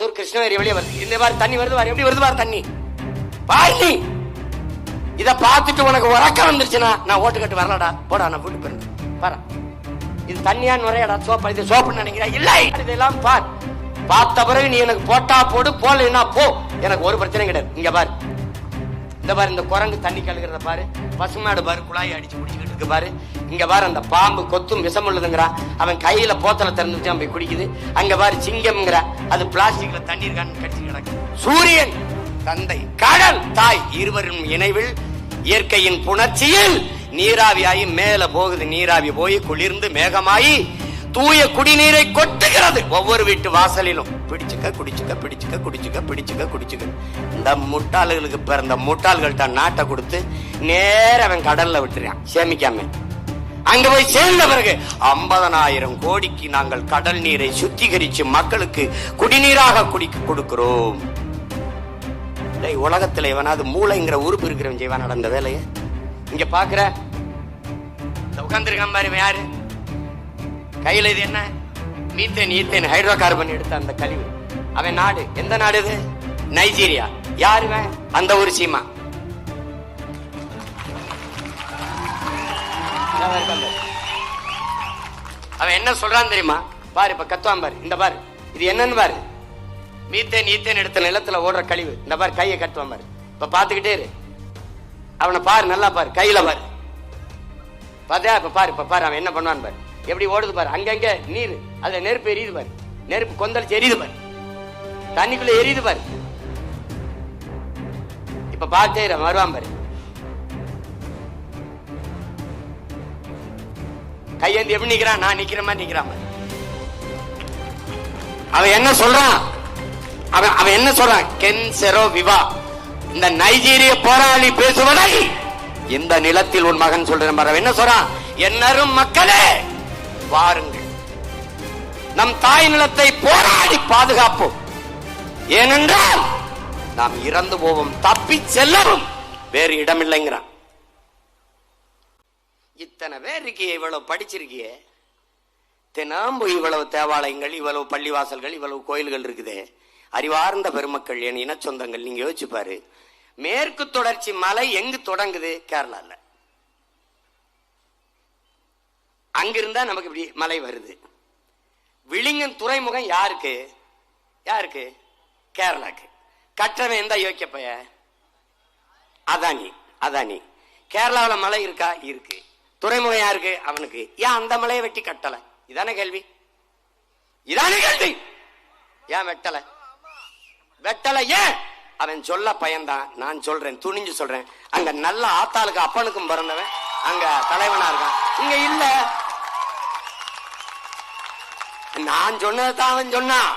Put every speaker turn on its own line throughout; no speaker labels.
கோயம்புத்தூர் கிருஷ்ணகிரி வெளியே வருது. இந்த மாதிரி தண்ணி வருது பாரு, எப்படி வருது பாரு தண்ணி பாரு. இத பார்த்துட்டு உனக்கு உறக்கம் வந்துருச்சுன்னா நான் ஓட்டு கட்டு வரலடா போடா, நான் வீட்டுக்கு போறேன் பாரு. இது தண்ணியா நுரையடா சோப்பா, இது சோப்புன்னு நினைக்கிறா இல்லை. இதெல்லாம் பார், பார்த்த பிறகு நீ எனக்கு போட்டா போடு, போடலைன்னா போ, எனக்கு ஒரு பிரச்சனை கிடையாது. இங்க பாரு, இந்த பாரு இந்த குரங்கு தண்ணி கழுகுறத பாரு, பசுமாடு பாரு குழாயை அடிச்சு குடிச்சுக்கிட்டு இருக்கு பாரு. இங்க பாரு அந்த பாம்பு கொத்தும் விஷம் உள்ளதுங்கிறான், அவன் கையில போத்தலை திறந்துச்சு அவன் போய் குடிக்குது. அங்க பாரு சிங்கம்ங்கிற, அது பிளாஸ்டிக்ல தண்ணி இருக்கான்னு கடிச்சு கிடக்கு. சூரியன் தந்தை, கடல் தாய், இருவரும் இணைவில் இயற்கையின் புணர்ச்சியில் நீராவியாயி மேல போகுது. நீராவி போய் குளிர்ந்து மேகமாயி தூய குடிநீரை கொட்டுகிறது ஒவ்வொரு வீட்டு வாசலிலும். பிடிச்சுக்க குடிச்சுக்க, பிடிச்சுக்க குடிச்சுக்க, பிடிச்சுக்க குடிச்சுக்க. இந்த முட்டாள்களுக்கு பிறந்த முட்டாள்கள்ட்ட நாட்டை கொடுத்து நேர அவன் கடல்ல விட்டுறான் சேமிக்காம. அங்க போய் சேர்ந்த பிறகு 50,000 கோடிக்கு நாங்கள் கடல் நீரை சுத்திகரிச்சு மக்களுக்கு குடிநீராக குடிக்க கொடுக்கிறோம். உலகத்துல எவனாவது மூளைங்கிற உறுப்பு இருக்கிறவன் செய்வான் நடந்த வேலையை. இங்க பாக்குற உட்கார்ந்துருக்கான் பாரு, யாரு கையில இது என்ன மீத்தேன் ஈத்தேன் ஹைட்ரோ கார்பன் எடுத்த அந்த கழிவு. அவன் நாடு எந்த நாடு இது? நைஜீரியா. யாருவன்? அந்த ஒரு சீமா. அவன் என்ன சொல்றான் தெரியுமா? பாரு இப்ப கத்துவான் பாரு, இந்த பாரு இது என்னன்னு பாரு. மீத்தேன் ஈத்தேன் எடுத்த நிலத்துல ஓடுற கழிவு. இந்த பாரு கையை கட்டுவான் பாரு. இப்ப பாத்துக்கிட்டே இரு, அவனை பாரு, நல்லா பாரு, கையில பாரு. பாத்தியா? இப்ப பாரு, இப்ப பாரு அவன் என்ன பண்ணுவான் பாரு, எப்படி ஓடுது பாரு. அங்கங்க நீர், அதுல நெருப்பு எரியுது பாரு, நெருப்பு கொந்தளிச்சு எரியுது பாரு, தண்ணிக்குள்ள எரியுது பாரு. இப்ப பார்த்தே வருவான் பாரு, கையேந்தி எப்படி நிக்கிறான், நான் நிக்கிற மாதிரி நிக்கிறான் பாரு. அவன் என்ன சொல்றான்? அவன் என்ன சொல்றான்? கென்செரோ விவா, இந்த நைஜீரிய போராளி பேசுவதை இந்த நிலத்தில் உன் மகன் சொல்றேன் பாரு. என்ன சொல்றான்? என்னரும் மக்களே வாருங்கள், நம் தாய் நிலத்தை போராடி பாதுகாப்போம். ஏனென்றால் நாம் இறந்து போவோம், தப்பி செல்லவும் வேறு இடமில்லைங்கிறான். இத்தனை பேர் இருக்கிய, இவ்வளவு படிச்சிருக்கிய, தினம் இவ்வளவு தேவாலயங்கள், இவ்வளவு பள்ளிவாசல்கள், இவ்வளவு கோயில்கள் இருக்குது. அறிவார்ந்த பெருமக்கள், என் இன சொந்தங்கள், நீங்க யோசிச்சு பாரு, மேற்கு தொடர்ச்சி மலை எங்கு தொடங்குது? கேரளால. அங்கிருந்தா நமக்கு இப்படி மலை வருது. விழிங்கன் துறைமுகம் யாருக்கு? யாருக்கு? கேரளாக்கு. கற்றவன் எந்த யோக்கிய பைய? அதானி. அதானி. கேரளாவில் மலை இருக்கா? இருக்கு. துறைமுகம் யாருக்கு? அவனுக்கு. ஏன் அந்த மலையை வெட்டி கட்டல? இதான கேள்வி, இதான கேள்வி. ஏன் வெட்டல? வெட்டல ஏன்? அவன் சொல்ல பயன்தான். நான் சொல்றேன், துணிஞ்சு சொல்றேன், அங்க நல்ல ஆத்தாளுக்கு அப்பனுக்கும் பிறந்தவன் அங்க தலைவனா இருக்கான், இங்க இல்ல. நான் சொன்னதான் அவன் சொன்னான்,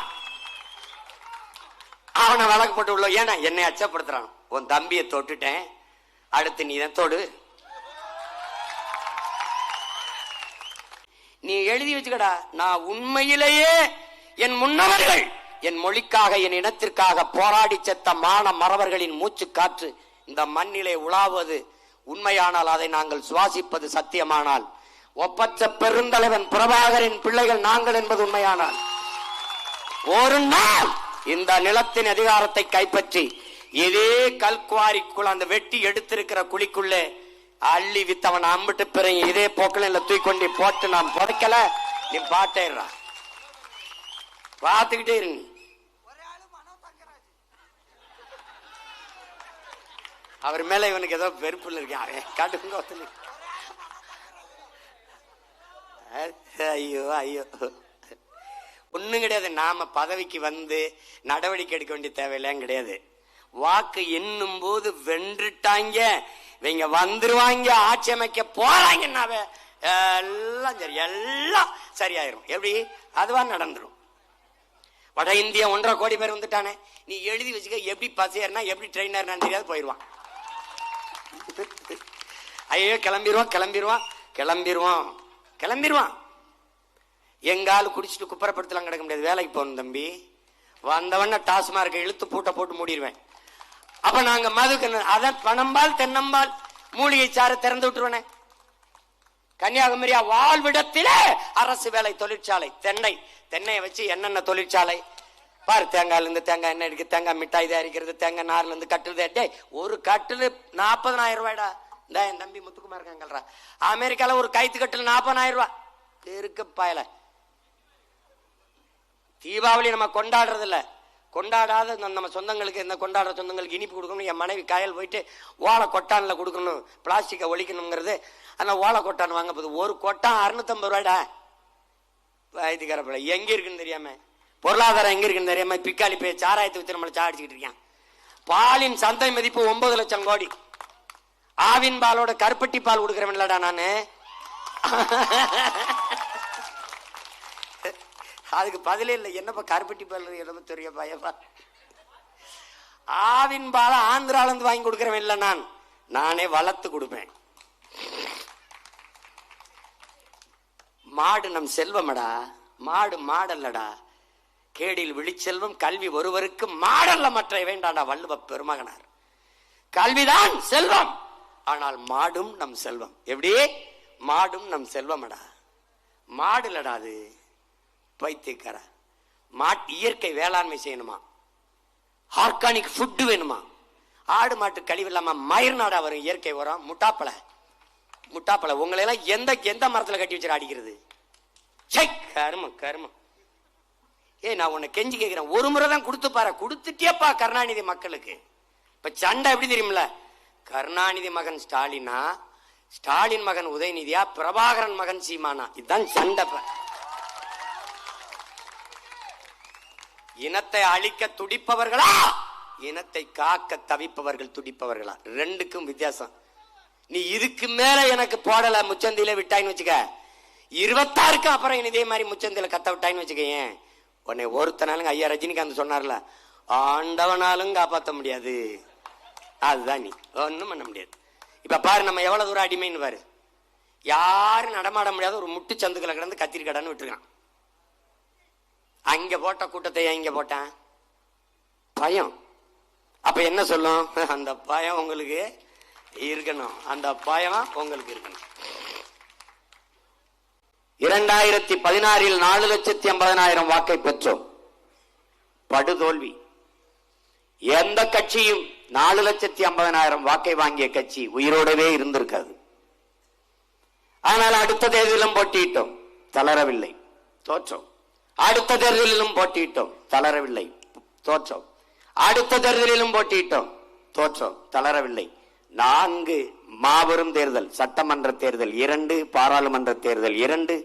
அவனை வழக்கு போட்டு உள்ள. ஏன்னா என்னை அச்சப்படுத்துறான். உன் தம்பியை தொட்டுட்டேன், அடுத்து நீ தான் தொடு. நீ எழுதி வச்சுக்கடா, நான் உண்மையிலேயே என் முன்னவர்கள் என் மொழிக்காக, என் இனத்திற்காக போராடி செத்த மான மறவர்களின் மூச்சு காற்று இந்த மண்ணிலே உலாவது உண்மையானால், அதை நாங்கள் சுவாசிப்பது சத்தியமானால், ஒப்பற்ற பெருந்தலைவன் பிரபாகரின் பிள்ளைகள் நாங்கள் என்பது உண்மையானால், ஒரு நாள் இந்த நிலத்தின் அதிகாரத்தை கைப்பற்றி இதே கல்குவாரிக்குள் அந்த வெட்டி எடுத்திருக்கிற குழிக்குள்ளே அள்ளி வித்தவன் அம்பிட்டு பிறகு இதே போக்கில் தூக்கொண்டி போட்டு நாம் புதைக்கல. நீ பாட்டேறா, பார்த்துக்கிட்டே இருங்க. அவர் மேல இவனுக்கு ஏதோ வெறுப்புல இருக்கான். காட்டுங்க. ஐயோ ஐயோ, ஒண்ணும் கிடையாது. நாம பதவிக்கு வந்து நடவடிக்கை எடுக்க வேண்டிய தேவையில்லாம் கிடையாது. வாக்கு எண்ணும் போது வென்றுட்டாங்க, இவங்க வந்துருவாங்க, ஆட்சி அமைக்க போறாங்கன்னாவே எல்லாம் சரி, எல்லாம் சரியாயிரும். எப்படி? அதுவா நடந்துடும். வட இந்தியா 1.5 கோடி பேர் வந்துட்டானே, நீ எழுதி வச்சுக்க. எப்படி பஸ் எப்படி ட்ரெயின் ஏறினா தெரியாது, போயிடுவான். ஐயோ கிளம்பிடுவான் கிளம்பிடுவான் கிளம்பிடுவான் கிளம்பிடுவான். எங்காலும் குடிச்சிட்டு குப்பரப்படுத்தலாம் கிடக்க முடியாது. வேலைக்கு போகணும் தம்பி, வந்தவன டாஸ்மார்க்கை இழுத்து பூட்டை போட்டு மூடிடுவேன். அப்ப நாங்க மதுக்கு அதான் பணம்பால் தென்னம்பால் மூலிகை சாறு திறந்து விட்டுருவேனே. கன்னியாகுமரியா வாழ்விடத்திலே அரசு வேலை தொழிற்சாலை, தென்னையை வச்சு என்னென்ன தொழிற்சாலை, பாரு, தேங்காயில இருந்து தேங்காய் எண்ணெய் இருக்கு, தேங்காய் மிட்டாய் தயாரிக்கிறது, தேங்காய் நார்ல இருந்து கட்டுறது. ஒரு கட்டில் 40,000 ரூபாய்டா. இந்த என் தம்பி முத்துக்குமார் இருக்காங்கல்றா, அமெரிக்கால ஒரு கைத்து கட்டில் 40,000 ரூபாய் இருக்கு பாயல. தீபாவளி நம்ம கொண்டாடுறது இல்ல, கொண்டாடாத நம்ம சொந்தங்களுக்கு, இந்த கொண்டாடுற சொந்தங்களுக்கு இனிப்பு கொடுக்கணும். என் மனைவி காயல் போயிட்டு ஓலை கொட்டான்ல கொடுக்கணும், பிளாஸ்டிக்கை ஒழிக்கணுங்கிறது. அந்த ஓலை கொட்டான் வாங்க போகுது, ஒரு கொட்டான் 650 ரூபாய்டா. வயதுக்காரப்பட எங்க இருக்குன்னு தெரியாம, பொருளாதாரம் எங்க இருக்குன்னு தெரியாம பிக்காளி போய் சாராயத்தை வச்சு நம்மளை சாடிச்சுக்கிட்டு இருக்கான். பாலின் சந்தை மதிப்பு 9 லட்சம் கோடி. ஆவின் பாலோட கருப்பட்டி பால் கொடுக்கிறவன் இல்லடா நானு. அதுக்கு பதிலே இல்லை. என்னப்பா கருப்பட்டி பால் என்னமோ தெரிய பயப்பா. ஆவின் பால ஆந்திரால இருந்து வாங்கி கொடுக்கிறவன் இல்லை நான், நானே வளர்த்து கொடுப்பேன். மாடு நம் செல்வமடா, மாடு மாடல்லடா. கேடில் விழிச்செல்வம் கல்வி ஒருவருக்கு மாடல்ல மற்ற வேண்டாண்டா வள்ளுவ பெருமகனார். கல்விதான் செல்வம், ஆனால் மாடும் நம் செல்வம். எப்படி? மாடும் நம் செல்வமடா. மாடுலடா அது பைத்தியக்கார. இயற்கை வேளாண்மை செய்யணுமா, ஆர்கானிக் ஃபுட் வேணுமா, ஆடு மாட்டு கழிவு இல்லாம மயிர் நாடா வரும் இயற்கை உரம். முட்டாப்பளை முட்டாப்பளை உங்களை எல்லாம் எந்த மரத்துல கட்டி வச்சு அடிக்கிறது? கருமம் கருமம். நான் உன்னை கெஞ்சி கேட்கிறேன், ஒரு முறை தான் கொடுத்து பாரு. கொடுத்துட்டேப்பா கருணாநிதி மக்களுக்கு. இப்ப சண்டை எப்படி தெரியுமில்ல, கருணாநிதி மகன் ஸ்டாலினா, ஸ்டாலின் மகன் உதயநிதியா, பிரபாகரன் மகன் சீமானா, இதுதான் சண்டை. இனத்தை அழிக்க துடிப்பவர்களா, இனத்தை காக்க தவிப்பவர்கள் துடிப்பவர்களா? ரெண்டுக்கும் வித்தியாசம். நீ இதுக்கு மேல எனக்கு போடல முச்சந்தில விட்டாயின்னு வச்சுக்க, 26க்கு அப்புறம் இதே மாதிரி முச்சந்தில கத்த விட்டாயின்னு வச்சுக்க, உன்னை ஒருத்தனாலும் ஐயா ரஜினிகாந்த் சொன்னார்ல, ஆண்டவனாலும் காப்பாற்ற முடியாது. அதுதான் நீ ஒன்னும் பண்ண முடியாது. இப்ப பாரு நம்ம எவ்வளவு தூரம் அடிமைன்னு பாரு. யாரும் நடமாட முடியாத ஒரு முட்டு சந்துக்களை கிடந்து கத்திரிக்கடான்னு விட்டுருக்கான். அங்க போட்ட கூட்டத்தை இங்க போட்டான் பயம். அப்ப என்ன சொல்லும்? அந்த பயம் உங்களுக்கு இருக்கணும், அந்த பயம் உங்களுக்கு இருக்கணும். 2016 4,50,000 வாக்கை பெற்றோம். படுதோல்வி. எந்த கட்சியும் 4,50,000 வாக்கை வாங்கிய கட்சி உயிரோடவே இருந்திருக்காது. ஆனால் அடுத்த தேர்தலிலும் போட்டியிட்டோம், தளரவில்லை, தோற்றோம். அடுத்த தேர்தலிலும் போட்டியிட்டோம், தளரவில்லை, தோற்றோம். அடுத்த தேர்தலிலும் போட்டியிட்டோம், தோற்றோம், தளரவில்லை. 4 மாபெரும் தேர்தல், சட்டமன்ற தேர்தல் 2, பாராளுமன்ற தேர்தல் 2,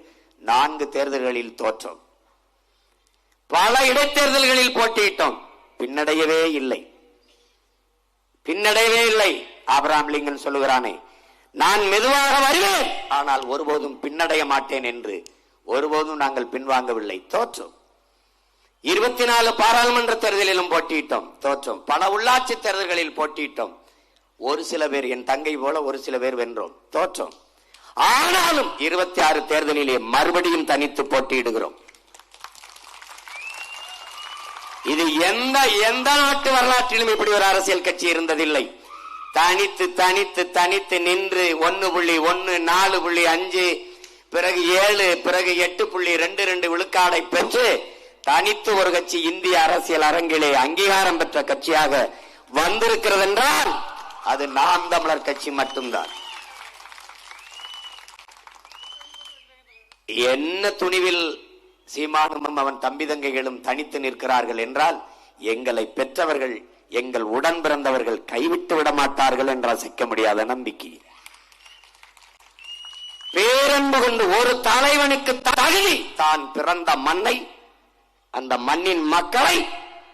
4 தேர்தல்களில் தோற்றோம். பல இடைத்தேர்தல்களில் போட்டியிட்டோம், பின்னடையவே இல்லை, பின்னடையவே இல்லை. ஆபிரகாம் லிங்கன் சொல்லுகிறானே, நான் மெதுவாக வருவேன் ஆனால் ஒருபோதும் பின்னடைய மாட்டேன் என்று ஒருபோதும் நாங்கள் பின்வாங்கவில்லை, தோற்றோம். 24 பாராளுமன்ற தேர்தலிலும் போட்டியிட்டோம், தோற்றோம். பல உள்ளாட்சி தேர்தல்களில் போட்டியிட்டோம். ஒரு சில பேர், என் தங்கை போல ஒரு சில பேர் வென்றோம், தோற்றோம். ஆனாலும் 26 தேர்தலிலே மறுபடியும் தனித்து போட்டியிடுகிறோம். இது எந்த நாட்டு வரலாற்றிலும் இப்படி ஒரு அரசியல் கட்சி இருந்ததில்லை. தனித்து தனித்து தனித்து நின்று 1.1, 4.5, பிறகு 7, பிறகு 8.22 விழுக்காடை பெற்று தனித்து ஒரு கட்சி இந்திய அரசியல் அரங்கிலே அங்கீகாரம் பெற்ற கட்சியாக வந்திருக்கிறது என்றால் அது நாம் தமிழர் கட்சி மட்டும்தான். என்ன துணிவில் சீமானும் அவன் தம்பி தங்கைகளும் தனித்து நிற்கிறார்கள் என்றால் எங்களை பெற்றவர்கள், எங்கள் உடன் பிறந்தவர்கள் கைவிட்டு விட மாட்டார்கள் என்று அசைக்க முடியாத நம்பிக்கை. பேரன்பு கொண்டு ஒரு தலைவனுக்கு தகுதி தான் பிறந்த மண்ணை, அந்த மண்ணின் மக்களை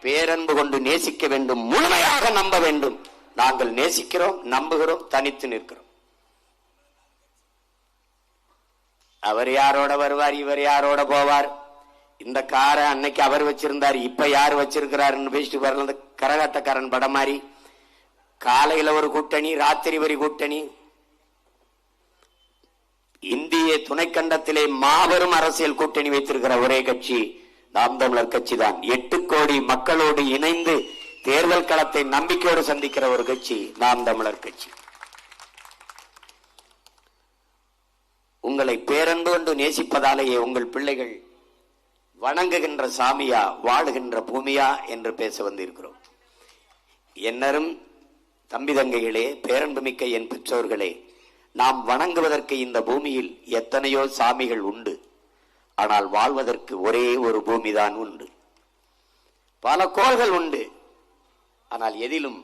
பேரன்பு கொண்டு நேசிக்க வேண்டும், முழுமையாக நம்ப வேண்டும். நாங்கள் நேசிக்கிறோம், நம்புகிறோம், தனித்து நிற்கிறோம். அவர் யாரோட வருவார், இவர் யாரோட போவார், இந்த காரை அன்னைக்கு அவர் வச்சிருந்தார், இப்ப யார் வச்சிருக்கிறாருன்னு பேசிட்டு வரல. கரகாட்டக்காரன் படம் மாதிரி காலையில ஒரு கூட்டணி, ராத்திரி வரி கூட்டணி. இந்திய துணைக்கண்டத்திலே மாபெரும் அரசியல் கூட்டணி வைத்திருக்கிற ஒரே கட்சி நாம் தமிழர் கட்சி தான். 8 கோடி மக்களோடு இணைந்து தேர்தல் களத்தை நம்பிக்கையோடு சந்திக்கிற ஒரு கட்சி நாம் தமிழர் கட்சி. உங்களை பேரன்பு கொண்டு நேசிப்பதாலேயே உங்கள் பிள்ளைகள் வணங்குகின்ற சாமியா வாழுகின்ற பூமியா என்று பேச வந்திருக்கிறோம். என்னரும் தம்பி தங்கைகளே, பேரன்புமிக்க என் பெற்றோர்களே, நாம் வணங்குவதற்கு இந்த பூமியில் எத்தனையோ சாமிகள் உண்டு. ஆனால் வாழ்வதற்கு ஒரே ஒரு பூமிதான் உண்டு. பல கோள்கள் உண்டு, ஆனால் எதிலும்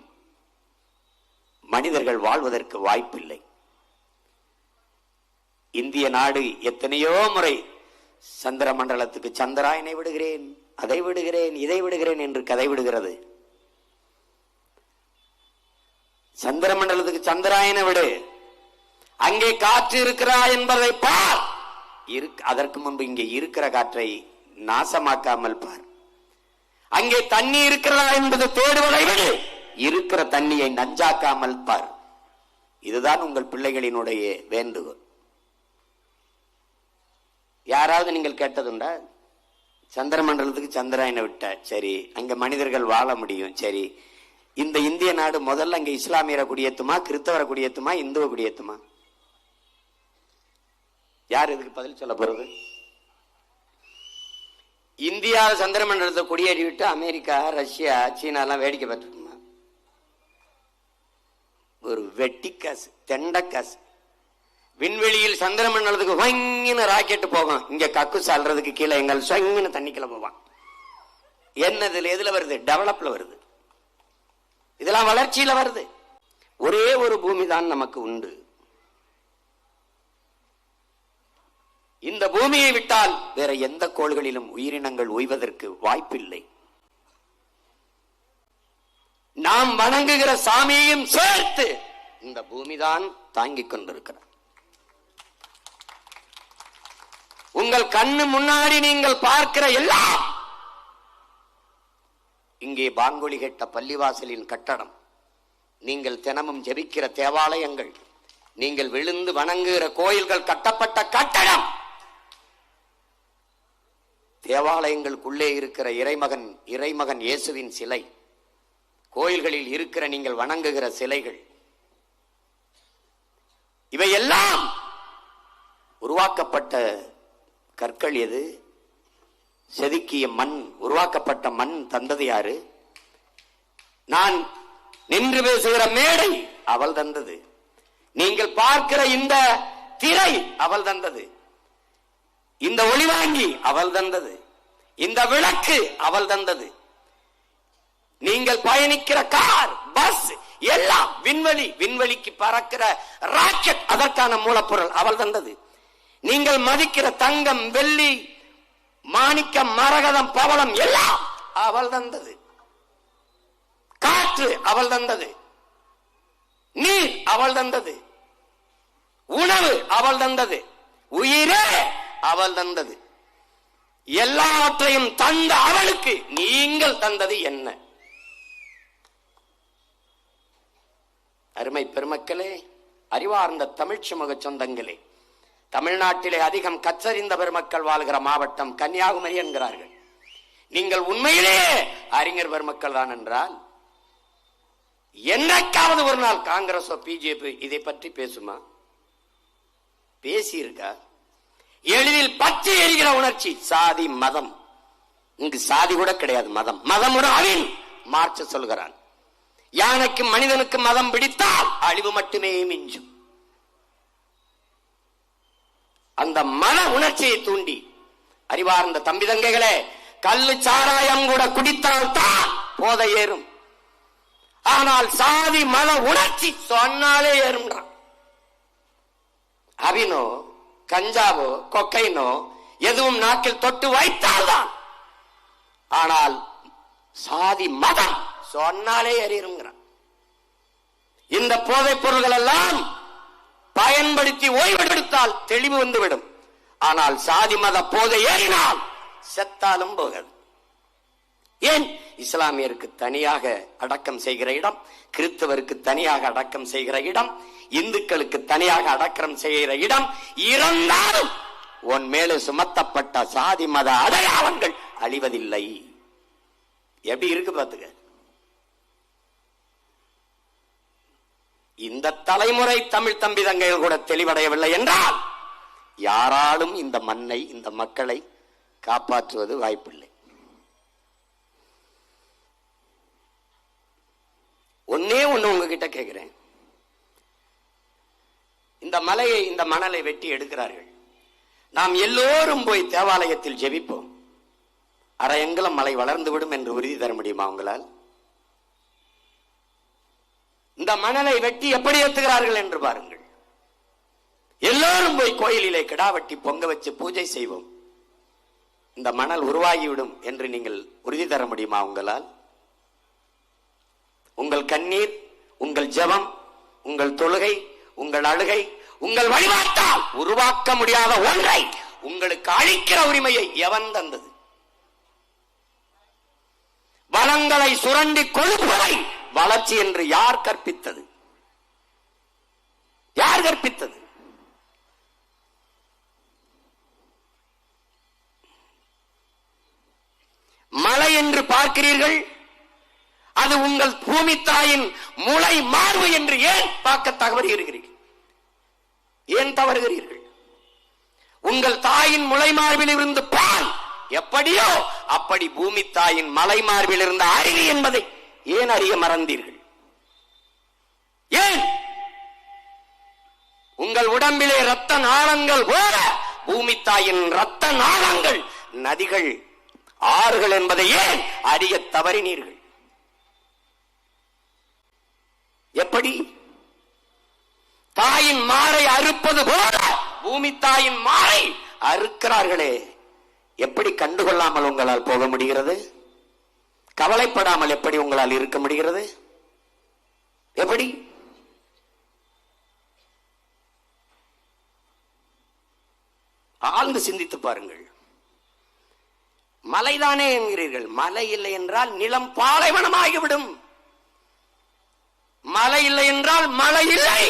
மனிதர்கள் வாழ்வதற்கு வாய்ப்பில்லை. இந்திய நாடு எத்தனையோ முறை சந்திர மண்டலத்துக்கு சந்திராயனை விடுகிறேன், அதை விடுகிறேன், இதை விடுகிறேன் என்று கதை விடுகிறது. சந்திர மண்டலத்துக்கு சந்திராயனை விடு, அங்கே காற்று இருக்கிறா என்பதை பார். அதற்கு முன்பு இங்கே இருக்கிற காற்றை நாசமாக்காமல் பார். அங்கே தண்ணி இருக்கிறதா என்பது தேடுவதை விடு, இருக்கிற தண்ணியை நஞ்சாக்காமல் பார். இதுதான் உங்கள் பிள்ளைகளினுடைய வேண்டுகோள். யாராவது நீங்கள் கேட்டதுண்டா? சந்திர மண்டலத்துக்கு சந்திராயனை விட்ட சரி, அங்க மனிதர்கள் வாழ முடியும் சரி, இந்த இந்திய நாடு முதல்ல அங்க இஸ்லாமியரை குடியேற்றுமா, கிறிஸ்தவரை குடியேற்றுமா, இந்துவை குடியேற்றுமா? யார் இதுக்கு பதில் சொல்ல போறது? இந்தியா சந்திர மண்டலத்தை குடியேறி விட்டு அமெரிக்கா, ரஷ்யா, சீனா எல்லாம் வேடிக்கை பார்த்துருக்குமா? ஒரு வெட்டி காசு, தெண்ட காசு. விண்வெளியில் சந்திர மண்டலத்துக்கு வங்கின ராக்கெட்டு போகும், இங்க கக்கு சால்றதுக்கு கீழே எங்கள் சொங்கின தண்ணிக்குள்ள போவான். என்னதுல எதுல வருது? டெவலப்ல வருது. இதெல்லாம் வளர்ச்சியில வருது. ஒரே ஒரு பூமி தான் நமக்கு உண்டு. இந்த பூமியை விட்டால் வேற எந்த கோள்களிலும் உயிரினங்கள் உய்வதற்கு வாய்ப்பில்லை. நாம் வணங்குகிற சாமியையும் சேர்த்து இந்த பூமிதான் தாங்கிக் கொண்டிருக்கிறார். உங்கள் கண்ணு முன்னாடி நீங்கள் பார்க்கிற எல்லாம் இங்கே பாங்கொலி கேட்ட பள்ளிவாசலின் கட்டடம், நீங்கள் தினமும் ஜெபிக்கிற தேவாலயங்கள், நீங்கள் விழுந்து வணங்குகிற கோயில்கள் கட்டப்பட்ட கட்டடம், தேவாலயங்களுக்குள்ளே இருக்கிற இறைமகன் இயேசுவின் சிலை, கோயில்களில் இருக்கிற நீங்கள் வணங்குகிற சிலைகள், இவையெல்லாம் உருவாக்கப்பட்ட கற்கள் எது? செதுக்கிய மண், உருவாக்கப்பட்ட மண் தந்தது யாரு? நான் நின்று பேசுகிற மேடை அவள் தந்தது. நீங்கள் பார்க்கிற இந்த திரை அவள் தந்தது. இந்த ஒளிவாங்கி அவள் தந்தது. இந்த விளக்கு அவள் தந்தது. நீங்கள் பயணிக்கிற கார், பஸ் எல்லாம் விண்வெளிக்கு பறக்கிற ராக்கெட், அதற்கான மூலப்பொருள் அவள் தந்தது. நீங்கள் மதிக்கிற தங்கம், வெள்ளி, மாணிக்கம், மரகதம், பவளம் எல்லாம் அவள் தந்தது. காற்று அவள் தந்தது. நீர் அவள் தந்தது. உணவு அவள் தந்தது. உயிரே அவள் தந்தது. எல்லாவற்றையும் தந்த அவளுக்கு நீங்கள் தந்தது என்ன? அருமை பெருமக்களே, அறிவார்ந்த தமிழ் சமூக சொந்தங்களே, தமிழ்நாட்டிலே அதிகம் கற்றறிந்த பெருமக்கள் வாழ்கிற மாவட்டம் கன்னியாகுமரி என்கிறார்கள். நீங்கள் உண்மையிலேயே அறிஞர் பெருமக்கள் தான் என்றால், என்னைக்காவது ஒரு நாள் காங்கிரஸோ பிஜேபி இதை பற்றி பேசுமா? பேசியிருக்கா? எளிதில் பச்சை எரிகிற உணர்ச்சி சாதி, மதம். இங்கு சாதி கூட கிடையாது, மதம். மதம் ஒரு அழிவு. மார்க்ஸ் சொல்கிறான், யானைக்கு மனிதனுக்கு மதம் பிடித்தால் அழிவு மட்டுமே மிஞ்சும். அந்த மன உணர்ச்சியை தூண்டி, அறிவார்ந்த தம்பி தங்கைகளே, கள்ளு சாராயம் கூட குடித்தால் தான் போதை ஏறும். ஆனால் சாதி மத உணர்ச்சி சொன்னாலே ஏறும்ன்றான். அபினோ, கஞ்சாவோ, கொக்கைனோ எதுவும் நாக்கில் தொட்டு வைத்தால்தான். ஆனால் சாதி மதம் சொன்னாலே ஏறிருங்கிறான். இந்த போதைப் பொருள்கள் எல்லாம் பயன்படுத்தி ஓய்வெடுத்தால் தெளிவு வந்துவிடும். ஆனால் சாதி மத போதை ஏறினால் செத்தாலும் போகாது. ஏன்? இஸ்லாமியருக்கு தனியாக அடக்கம் செய்கிற இடம், கிறிஸ்தவருக்கு தனியாக அடக்கம் செய்கிற இடம், இந்துக்களுக்கு தனியாக அடக்கம் செய்கிற இடம், இறந்தாலும் உன் மேலே சுமத்தப்பட்ட சாதி மத அடையாளங்கள் அழிவதில்லை. எப்படி இருக்கு பாத்துக்க. இந்த தலைமுறை தமிழ் தம்பி தங்கைகள் கூட தெளிவடையவில்லை என்றால் யாராலும் இந்த மண்ணை, இந்த மக்களை காப்பாற்றுவது வாய்ப்பில்லை. ஒன்னே ஒண்ணு உங்ககிட்ட கேட்கிறேன். இந்த மலையை, இந்த மணலை வெட்டி எடுக்கிறார்கள். நாம் எல்லோரும் போய் தேவாலயத்தில் ஜெபிப்போம். அரையங்கலம் மலை வளர்ந்து விடும் என்று உறுதி தர முடியுமா உங்களால்? இந்த மணலை வெட்டி எப்படி ஏத்துகிறார்கள் என்று பாருங்கள். எல்லோரும் போய் கோயிலிலே கிடா வெட்டி பொங்க வச்சு பூஜை செய்வோம், இந்த மணல் உருவாகிவிடும் என்று நீங்கள் உறுதி தர முடியுமா உங்களால்? உங்கள் கண்ணீர், உங்கள் ஜெபம், உங்கள் தொழுகை, உங்கள் அழுகை, உங்கள் வழிபாட்டால் உருவாக்க முடியாத ஒன்றை உங்களுக்கு அழிக்கிற உரிமையை எவன் தந்தது? வளங்களை சுரண்டி கொடுப்பதை வளர்ச்சி என்று யார் கற்பித்தது? யார் கற்பித்தது? மலை என்று பார்க்கிறீர்கள், அது உங்கள் பூமி தாயின் முளை மார்பு என்று ஏன் பார்க்க தவறுகிறீர்கள்? ஏன் தவறுகிறீர்கள்? உங்கள் தாயின் முளை மார்பில் இருந்து பால் எப்படியோ அப்படி பூமி தாயின் மலை மார்பில் இருந்த அறிவு என்பதை ஏன் அறிய மறந்தீர்கள்? ஏன் உங்கள் உடம்பிலே இரத்த நாளங்கள் போல பூமி தாயின் இரத்த நாளங்கள் நதிகள், ஆறுகள் என்பதை ஏன் அறிய தவறினீர்கள்? எப்படி தாயின் மாறை அறுப்பது போல பூமி தாயின் மாறை அறுக்கிறார்களே, எப்படி கண்டுகொள்ளாமல் உங்களால் போக முடிகிறது? கவலைப்படாமல் எப்படி உங்களால் இருக்க முடிகிறது? எப்படி? ஆழ்ந்து சிந்தித்து பாருங்கள். மலைதானே என்கிறீர்கள். மலை இல்லை என்றால் நிலம் பாலைவனமாகிவிடும். மழை இல்லை என்றால் மழை இல்லை.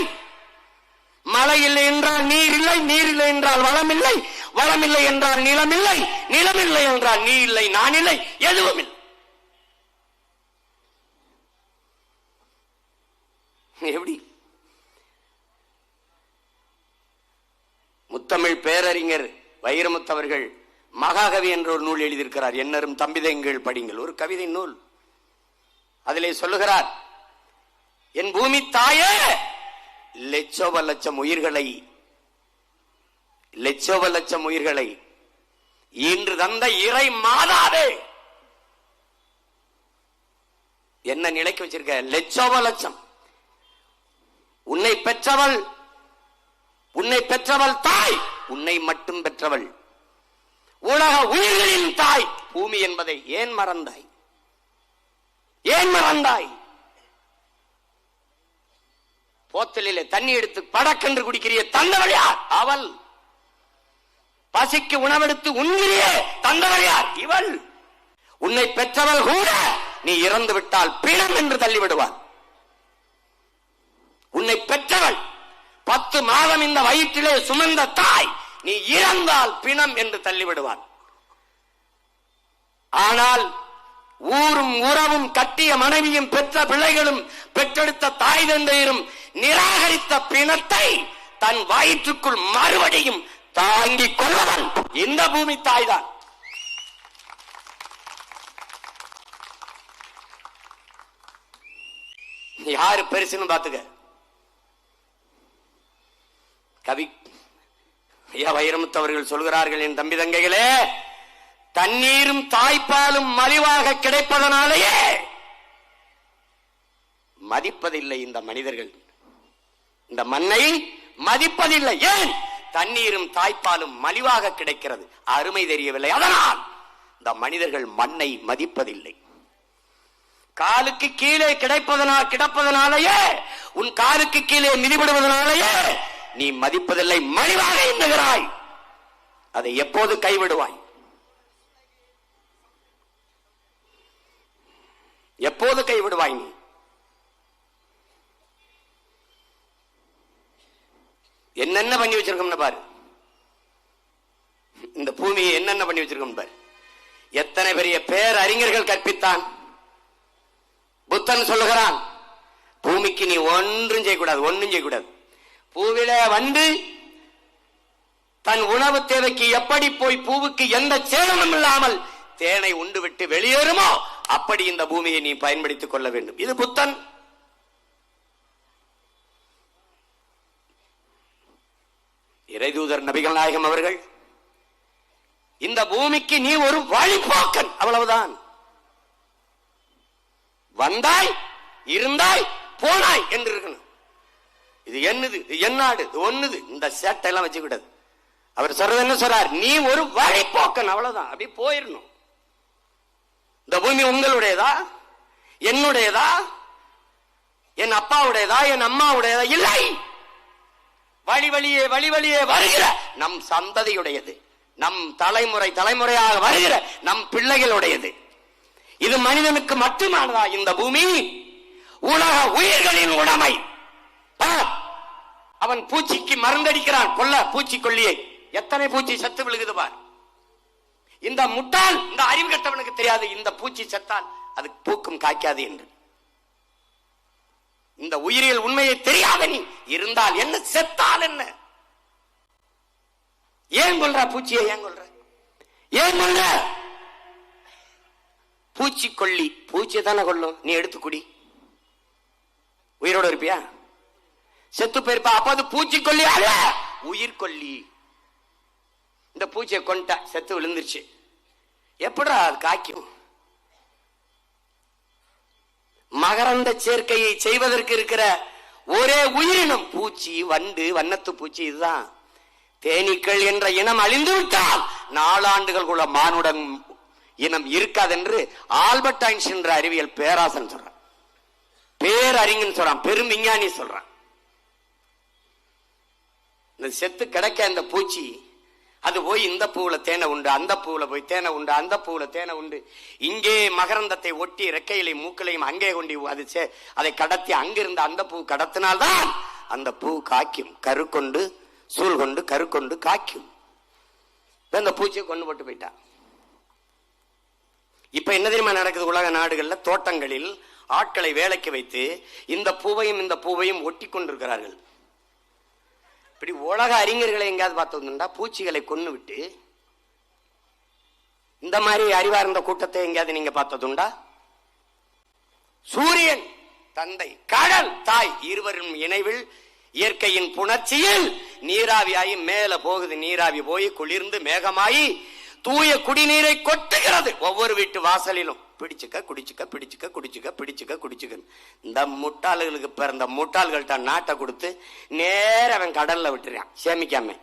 மழை இல்லை என்றால் நீர் இல்லை. நீர் இல்லை என்றால் வளம் இல்லை. வளம் இல்லை என்றால் நிலம் இல்லை. நிலம் இல்லை என்றால் நீ இல்லை, நான் இல்லை, எதுவும் இல்லை. எப்படி? முத்தமிழ் பேரறிஞர் வைரமுத்தவர்கள் மகாகவி என்ற ஒரு நூல் எழுதியிருக்கிறார். என்னரும் தம்பிதைங்கள் படிங்கள், ஒரு கவிதை நூல். அதிலே சொல்லுகிறார், என் பூமி தாயே, லட்சோப லட்சம் உயிர்களை இன்று தந்த இறை மாதாவே, என்ன நிலைக்கு வச்சிருக்க? லட்சோப லட்சம். உன்னை பெற்றவள் தாய், உன்னை மட்டும் பெற்றவள். உலக உயிர்களின் தாய் பூமி என்பதை ஏன் மறந்தாய்? ஏன் மறந்தாய்? போத்தலிலே தண்ணி எடுத்து படக்கென்று குடிக்கிறிய தந்தவள் யார்? அவள். பசிக்கு உணவெடுத்து உண்கிறியே தந்தவள் யார்? இவள். உன்னை பெற்றவள் கூட நீ இறந்து விட்டால் பிணம் என்று தள்ளிவிடுவாள். உன்னை பெற்றவள் 10 மாதம் இந்த வயிற்றிலே சுமந்த தாய் நீ இறந்தால் பிணம் என்று தள்ளிவிடுவாள். ஆனால் ஊரும் உறவும் கட்டிய மனைவியும் பெற்ற பிள்ளைகளும் பெற்றெடுத்த தாய் தந்தையரும் நிராகரித்த பிணத்தை தன் வயிற்றுக்குள் மறுபடியும் தாங்கிக் கொள்வதன் இந்த பூமி தாய்தான். யாரு பெருசுன்னு பாத்துக்க. கவி ஐயா வைரமுத்தவர்கள் சொல்கிறார்கள், என் தம்பி தங்கைகளே, தண்ணீரும் தாய்ப்பாலும் மலிவாக கிடைப்பதனாலேயே மதிப்பதில்லை இந்த மனிதர்கள். இந்த மண்ணை மதிப்பதில்லை. ஏன்? தண்ணீரும் தாய்ப்பாலும் மலிவாக கிடைக்கிறது, அருமை தெரியவில்லை. அதனால் இந்த மனிதர்கள் மண்ணை மதிப்பதில்லை. காலுக்கு கீழே கிடப்பதனாலேயே, உன் காலுக்கு கீழே மிதிபடுவதனாலேயே நீ மதிப்பதில்லை, மலிவாக எண்ணுகிறாய். அதை எப்போது கைவிடுவாய்? எப்போது கைவிடுவாய்? நீ என்னென்ன பண்ணி வச்சிருக்கோம்னு பாரு. இந்த பூமியை என்னென்ன பண்ணி வச்சிருக்கோம் பாரு. எத்தனை பெரிய பேரறிஞர்கள் கற்பித்தான். புத்தன் சொல்லுகிறான், பூமிக்கு நீ ஒன்றும் செய்யக்கூடாது. பூவில வந்து தன் உணவு தேவைக்கு எப்படி போய் பூவுக்கு எந்த சேதமும் இல்லாமல் தேனை உண்டு விட்டு வெளியேறுமோ அப்படி இந்த பூமியை நீ பயன்படுத்திக் கொள்ள வேண்டும். இது புத்தன். இறைதூதர் நபிகள் நாயகம் அவர்கள் இந்த பூமிக்கு நீ ஒரு வழிபோக்கன், அவ்வளவுதான். வந்தாய், இருந்தாய், போனாய் என்று இருக்கணும். இது என்னது, இது என்னாடு, இது ஒண்ணுது, இந்த சேட்டை எல்லாம் வச்சு கூடாது. அவர் சொல்றது என்ன சொல்றார், நீ ஒரு வழிபோக்கன், அவ்வளவுதான். அப்படி போயிடணும். இந்த பூமி உங்களுடையதா, என்னுடையதா, என் அப்பாவுடையதா, என் அம்மாவுடையதா? இல்லை. வழி வழியே வழி வழியே வருகிற நம் சந்ததியுடையது, நம் தலைமுறை தலைமுறையாக வருகிற நம் பிள்ளைகளுடையது. இது மனிதனுக்கு மட்டுமானதா? இந்த பூமி உலக உயிர்களின் உடைமை. அவன் பூச்சிக்கு மருந்தடிக்கிறான், கொல்ல பூச்சிக்கொல்லியை. எத்தனை பூச்சி செத்து விழுகுது பார். இந்த முட்டாள், இந்த அறிவு கட்டவனுக்கு தெரியாது இந்த பூச்சி செத்தால் அது பூக்கும் காய்க்காது என்று. இந்த உயிரியல் உண்மையை தெரியாத நீ இருந்தால் என்ன, செத்தால் என்ன? ஏன் கொல்ற பூச்சியை? ஏன் கொல்ற? ஏன் கொல்ற? பூச்சிக்கொல்லி பூச்சியை தானே கொல்லும். நீ எடுத்து குடி, உயிரோட இருப்பியா? செத்து போயிருப்பா. அப்ப அது பூச்சிக்கொல்லி அல்ல, உயிர்கொல்லி. இந்த பூச்சியை கொண்டா, செத்து விழுந்துருச்சு, எப்படா அது காய்க்கும்? மகரந்த சேர்க்கையை செய்வதற்கு இருக்கிற ஒரே உயிரினம் பூச்சி, வண்டு, வண்ணத்து பூச்சி. இதுதான். தேனீக்கள் என்ற இனம் அழிந்து விட்டால் 4 ஆண்டுகள் கூட மானுடன் இனம் இருக்காது என்று ஆல்பர்ட் ஐன்ஸ்டீன் என்ற அறிவியல் பேராசன் சொல்றான், பேரறிஞன் சொல்றான், பெரும் விஞ்ஞானி சொல்றான். இந்த செத்து கிடைக்க இந்த பூச்சி அது போய் இந்த பூவுல தேனை உண்டு, அந்த பூவுல போய் தேனை உண்டு, அந்த பூவுல தேனை உண்டு. இங்கே மகரந்தத்தை ஒட்டி ரெக்கையிலையும் மூக்களையும் அங்கே கொண்டு அது அதை கடத்தி அங்கிருந்து அந்த பூ கடத்தினால்தான் அந்த பூ காய்க்கும். கரு கொண்டு சூழ் கொண்டு கரு கொண்டு காய்க்கும். இந்த பூச்சியை கொண்டு போட்டு போயிட்டா. இப்ப என்ன தெரியுமா நடக்குது? உலக நாடுகள்ல தோட்டங்களில் ஆட்களை வேலைக்கு வைத்து இந்த பூவையும் ஒட்டி கொண்டிருக்கிறார்கள். இப்படி உலக அறிஞர்களை எங்கேயாவது பார்த்ததுண்டா? பூச்சிகளை கொண்டு விட்டு இந்த மாதிரி அறிவார்ந்த கூட்டத்தை எங்கேயாவது நீங்க பார்த்ததுண்டா? சூரியன் தந்தை, கடல் தாய், இருவரும் இணைவில் இயற்கையின் புணர்ச்சியில் நீராவியாகி மேல போகுது. நீராவி போய் குளிர்ந்து மேகமாயி தூய குடிநீரை கொட்டுகிறது ஒவ்வொரு வீட்டு வாசலிலும். பிடிச்சுக்க குடிச்சுக்க, பிடிச்சுக்க குடிச்சுக்க, பிடிச்சுக்க குடிச்சுக்க. இந்த முட்டாள்களுக்கு பிறந்த முட்டாள்கள்ட்ட நாட்டை கொடுத்து நேர அவன் கடல்ல விட்டுறான் சேமிக்காம.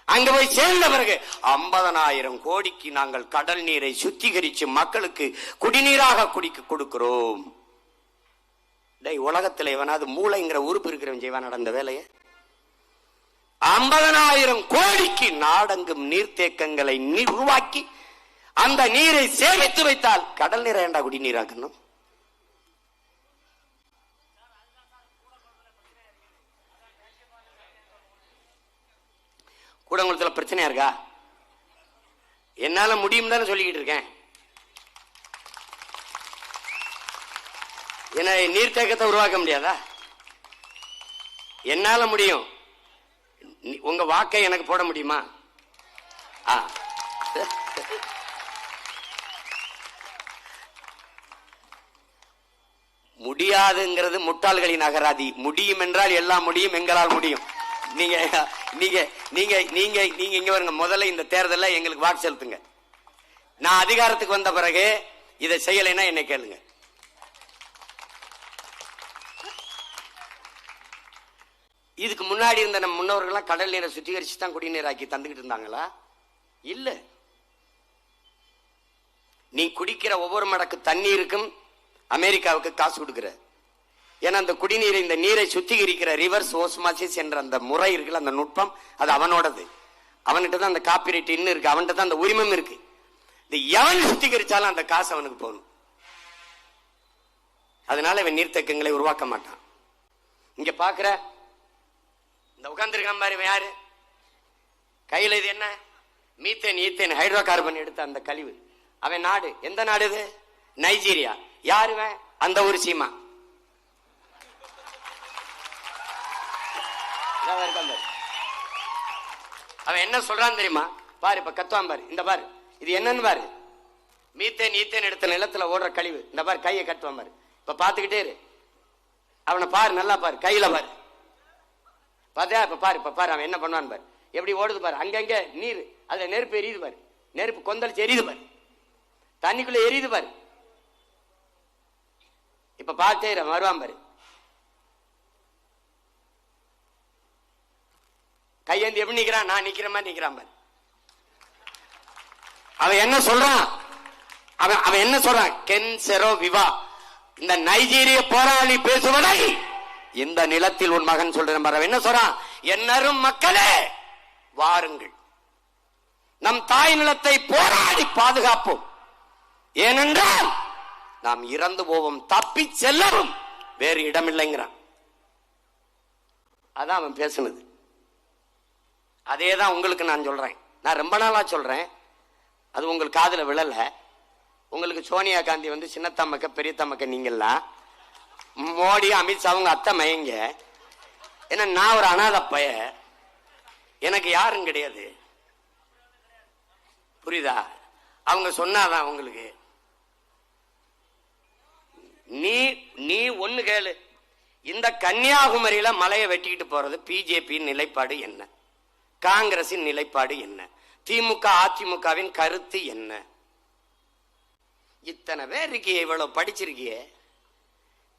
அங்க போய் சேர்ந்த பிறகு 50,000 கோடிக்கு நாங்கள் கடல் நீரை சுத்திகரிச்சு மக்களுக்கு குடிநீராக குடிக்க கொடுக்கிறோம். உலகத்துல இவனாவது மூளைங்கிற உறுப்பு இருக்கிறவன் செய்வான் நடந்த வேலையை? 50,000 கோடிக்கு நாடெங்கும் நீர்த்தேக்கங்களை உருவாக்கி அந்த நீரை சேமித்து வைத்தால் கடல் நீரை ஏண்டா குடிநீராக்கணும்? கூடங்குளத்துல பிரச்சனையா இருக்கா? என்னால முடியும் தானே சொல்லிக்கிட்டு இருக்கேன். என்ன நீர்த்தேக்கத்தை உருவாக்க முடியாதா? என்னால முடியும். உங்க வாக்கை எனக்கு போட முடியுமா? முடியாதுங்கிறது முட்டாள்களின் அகராதி. முடியும் என்றால் எல்லாம் முடியும், எங்களால் முடியும். நீங்க நீங்க நீங்க நீங்க நீங்க இங்க வருங்க. முதல்ல இந்த தேர்தல்ல எங்களுக்கு வாக்கு செலுத்துங்க. நான் அதிகாரத்துக்கு வந்த பிறகு இதை செய்யலைன்னா என்னை கேளுங்க. இதுக்கு முன்னாடி இருந்த நம்ம முன்னோர்கள் கடல் நீரை சுத்திகரிச்சு தான் குடிநீராக்கி தந்துகிட்டு இருந்தாங்களா? இல்ல. நீ குடிக்கிற ஒவ்வொரு மடக்கு தண்ணீருக்கும் அமெரிக்காவுக்கு காசு கொடுக்கிற. ஏன்னா அந்த குடிநீரை, இந்த நீரை சுத்திகரிக்கிற ரிவர்ஸ் ஓஸ்மாசிஸ் என்ற அந்த முறை இருக்குல்ல, அந்த நுட்பம், அது அவனோடது. அவன்கிட்ட தான் அந்த காப்பிரைட் இன்னும் இருக்கு, அவன்கிட்ட தான் அந்த உரிமம் இருக்கு. இந்த எவன் சுத்திகரிச்சாலும் அந்த காசு அவனுக்கு போகணும். அதனால இவன் நீர்த்தேக்கங்களை உருவாக்க மாட்டான். இங்க பாக்குற இந்த உட்கார்ந்துருக்கான் பாரு, யாரு கையில இது என்ன? மீத்தேன், ஈத்தேன், ஹைட்ரோ கார்பன் எடுத்த அந்த கழிவு. அவன் நாடு எந்த நாடு? இது நைஜீரியா. யாருவன்? அந்த ஒரு சீமா. அவன் என்ன சொல்றான் தெரியுமா? பாரு, இப்ப கத்துவான் பாரு, இந்த பாரு, இது என்னன்னு பாரு, மீத்தேன் ஈத்தேன் எடுத்த நிலத்துல ஓடுற கழிவு, இந்த பாரு, கையை கட்டுவான் பாரு. இப்ப பாத்துக்கிட்டே இரு, அவனை பாரு, நல்லா பாரு, கையில பாரு, பாத்தியா? இப்ப பாரு, இப்ப பாரு அவன் என்ன பண்ணுவான் பாரு, எப்படி ஓடுது பாரு, அங்கங்க நீர், அதுல நெருப்பு எரியுது பாரு, நெருப்பு கொந்தளிச்சு எரியுது பாரு, தண்ணிக்குள்ள எரியுது பாரு. இப்ப பார்த்தே வருவான் பாரு, கையேந்தி எப்படி நிக்கிறான், நான் நிக்கிற மாதிரி நிக்கிறான் பாரு. அவன் என்ன சொல்றான், அவன் என்ன சொல்றான், கென் செரோ விவா, இந்த நைஜீரிய போராளி பேசுவதை இந்த நிலத்தில் உன் மகன் சொல்றேன் பாரு. என்ன சொல்றான், என்னரும் மக்களே வாருங்கள், நம் தாய் நிலத்தை போராடி பாதுகாப்போம், ஏனென்றால் நாம் இறந்து போவோம், தப்பி செல்லவும் வேறு இடமில்லைங்கிறான். அதான் அவன் பேசுனது. அதேதான் உங்களுக்கு நான் சொல்றேன். நான் ரொம்ப நாளா சொல்றேன், அது உங்களுக்கு காதுல விழல. உங்களுக்கு சோனியா காந்தி வந்து சின்னத்தம்மக்க பெரியத்தம்மக்க, நீங்கெல்லாம் மோடி அமித்ஷா அவங்க அத்தை மயங்க. ஏன்னா நான் ஒரு அனாதை பைய, எனக்கு யாரும் கிடையாது, புரியுதா? அவங்க சொன்னாதான் உங்களுக்கு. நீ ஒண்ணு கேளு, இந்த கன்னியாகுமரியில மலையை வெட்டிக்கிட்டு போறது பிஜேபி நிலைப்பாடு என்ன, காங்கிரசின் நிலைப்பாடு என்ன, திமுக அதிமுகவின் கருத்து என்ன? இத்தனை பேர் இருக்கியே, இவ்வளவு படிச்சிருக்கியே,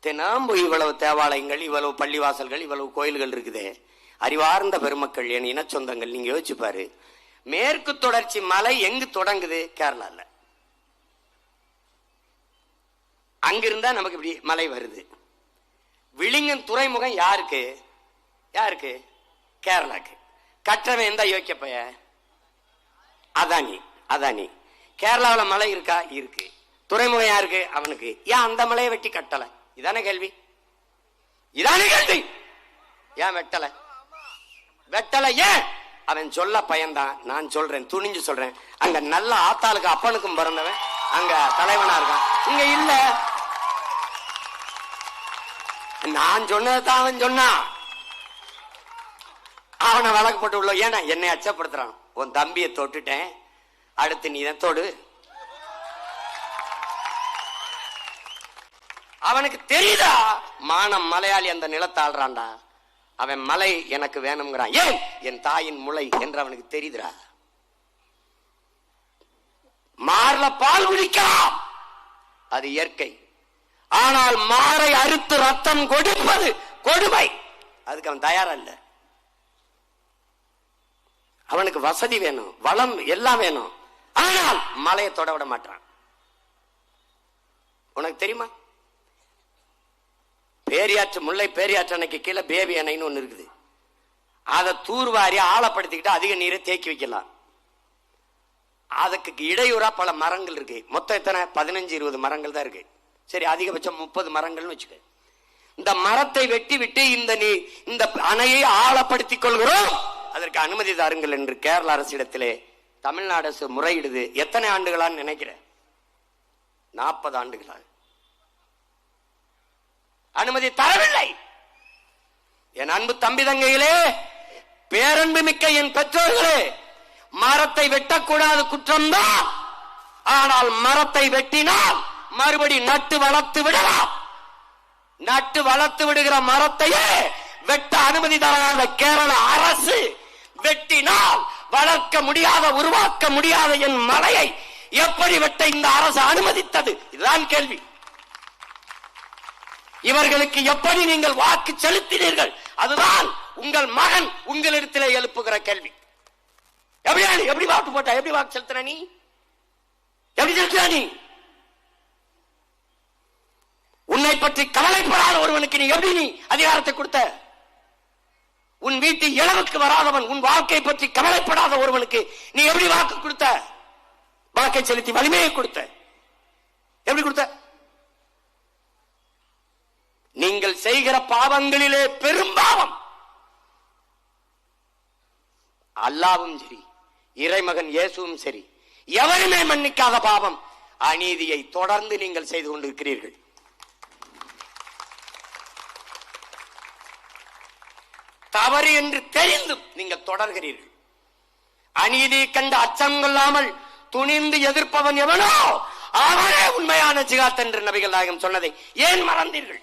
தினம்பு இவ்வளவு தேவாலயங்கள், இவ்வளவு பள்ளிவாசல்கள், இவ்வளவு கோயில்கள் இருக்குதே, அறிவார்ந்த பெருமக்கள், என் இன சொந்தங்கள், நீங்க யோசிச்சு பாரு. மேற்கு தொடர்ச்சி மலை எங்கு தொடங்குது? கேரளால. அங்கிருந்தா நமக்கு இப்படி மலை வருது. விழிங்கன் துறைமுகம் யாருக்கு? யாருக்கு? கேரளாக்கு. கற்றவன் எந்த யோக்கிய பைய? அதானி. கேரளாவில் மலை இருக்கா? இருக்கு. துறைமுகம் யாருக்கு? அவனுக்கு. ஏன் அந்த மலையை வெட்டி கட்டல? இதான கேள்வி. ஏன் வெட்டல? ஏன்? அவன் சொல்ல பயன்தான். நான் சொல்றேன், துணிஞ்சு சொல்றேன், அங்க நல்ல ஆத்தாளுக்கு அப்பனுக்கும் பிறந்தவன் அங்க தலைவனா இருக்கான், இங்க இல்ல. நான் சொன்னதான் அவன் சொன்னான். அவனை வழக்கு போட்டு உள்ள. ஏன்னா என்னை அச்சப்படுத்துறான். உன் தம்பியை தொட்டுட்டேன், அடுத்து நீ தொடு. அவனுக்கு தெரியுதா மானம் மலையாளி அந்த நிலத்தை ஆள்றான்டா. அவன் மலை எனக்கு வேணும்ங்கிறான். ஏன்? என் தாயின் முளை என்று அவனுக்கு தெரியுதுடா. மார்ல பால் குடிக்கலாம், அது இயற்கை. ஆனால் மாரை அறுத்து ரத்தம் கொடுப்பது கொடுமை. அதுக்கு அவன் தயாரா இல்ல. அவனுக்கு வசதி வேணும், வளம் எல்லாம் வேணும், ஆனால் மலையை தொட விட மாட்டான். உனக்கு தெரியுமா, பேரியாற்று, முல்லை பேரியாற்று அணைக்கு கீழே பேபி அணைன்னு ஒண்ணு இருக்குது. அதை தூர்வாரி ஆழப்படுத்திக்கிட்டு அதிக நீரை தேக்கி வைக்கலாம். அதுக்கு இடையூறா பல மரங்கள் இருக்கு. மொத்தம் எத்தனை? 15-20 மரங்கள் தான் இருக்கு. சரி, அதிகபட்சம் 30 மரங்கள்னு வச்சுக்க. இந்த மரத்தை வெட்டி விட்டு இந்த அணையை ஆழப்படுத்திக் கொள்கிறோம், அதற்கு அனுமதி தாருங்கள் என்று கேரள அரசிடத்திலே தமிழ்நாடு அரசு முறையிடுது. எத்தனை ஆண்டுகளான்னு நினைக்கிறேன்? 40 ஆண்டுகளாக அனுமதி தரவில்லை. என் அன்பு தம்பி தங்கைகளே, பேரன்பு மிக்க என் பெற்றோர்களே, மரத்தை வெட்டக்கூடாது, குற்றம்தான். ஆனால் மரத்தை வெட்டினால் மறுபடி நட்டு வளர்த்து விடலாம். நட்டு வளர்த்து விடுகிற மரத்தையே வெட்ட அனுமதி தராத கேரள அரசு வெட்டினால் வளர்க்க முடியாத, உருவாக்க முடியாத என் மலையை எப்படி வெட்ட இந்த அரசு அனுமதித்தது? இதுதான் கேள்வி. இவர்களுக்கு எப்படி நீங்கள் வாக்கு செலுத்தினீர்கள்? அதுதான் உங்கள் மகன் உங்களிடத்திலே எழுப்புகிற கேள்வி. எப்படி வாக்கு போட்ட? எப்படி வாக்கு செலுத்தின? நீ எப்படி செலுத்தின? நீ உன்னை பற்றி கவலைப்படாத ஒருவனுக்கு நீ எப்படி அதிகாரத்தை கொடுத்த? உன் வீட்டு இளவுக்கு வராதவன், உன் வாழ்க்கை பற்றி கவலைப்படாத ஒருவனுக்கு நீ எப்படி வாக்கு கொடுத்த? வாக்கை செலுத்தி வலிமையை கொடுத்த. எப்படி கொடுத்த? நீங்கள் செய்கிற பாவங்களிலே பெரும்பாவம் அல்லாவும் சரி, இறைமகன் இயேசுவும் சரி, எவருமே மன்னிக்காத பாவம் அநீதியை தொடர்ந்து நீங்கள் செய்து கொண்டிருக்கிறீர்கள். தவறு என்று தெரிந்தும் நீங்கள் தொடர்கிறீர்கள். அநீதி கண்டு அச்சம் கொள்ளாமல் துணிந்து எதிர்ப்பவன் எவனோ அவனே உண்மையான ஜிகாத் என்று நபிகள் நாயகம் சொன்னதை ஏன் மறந்தீர்கள்?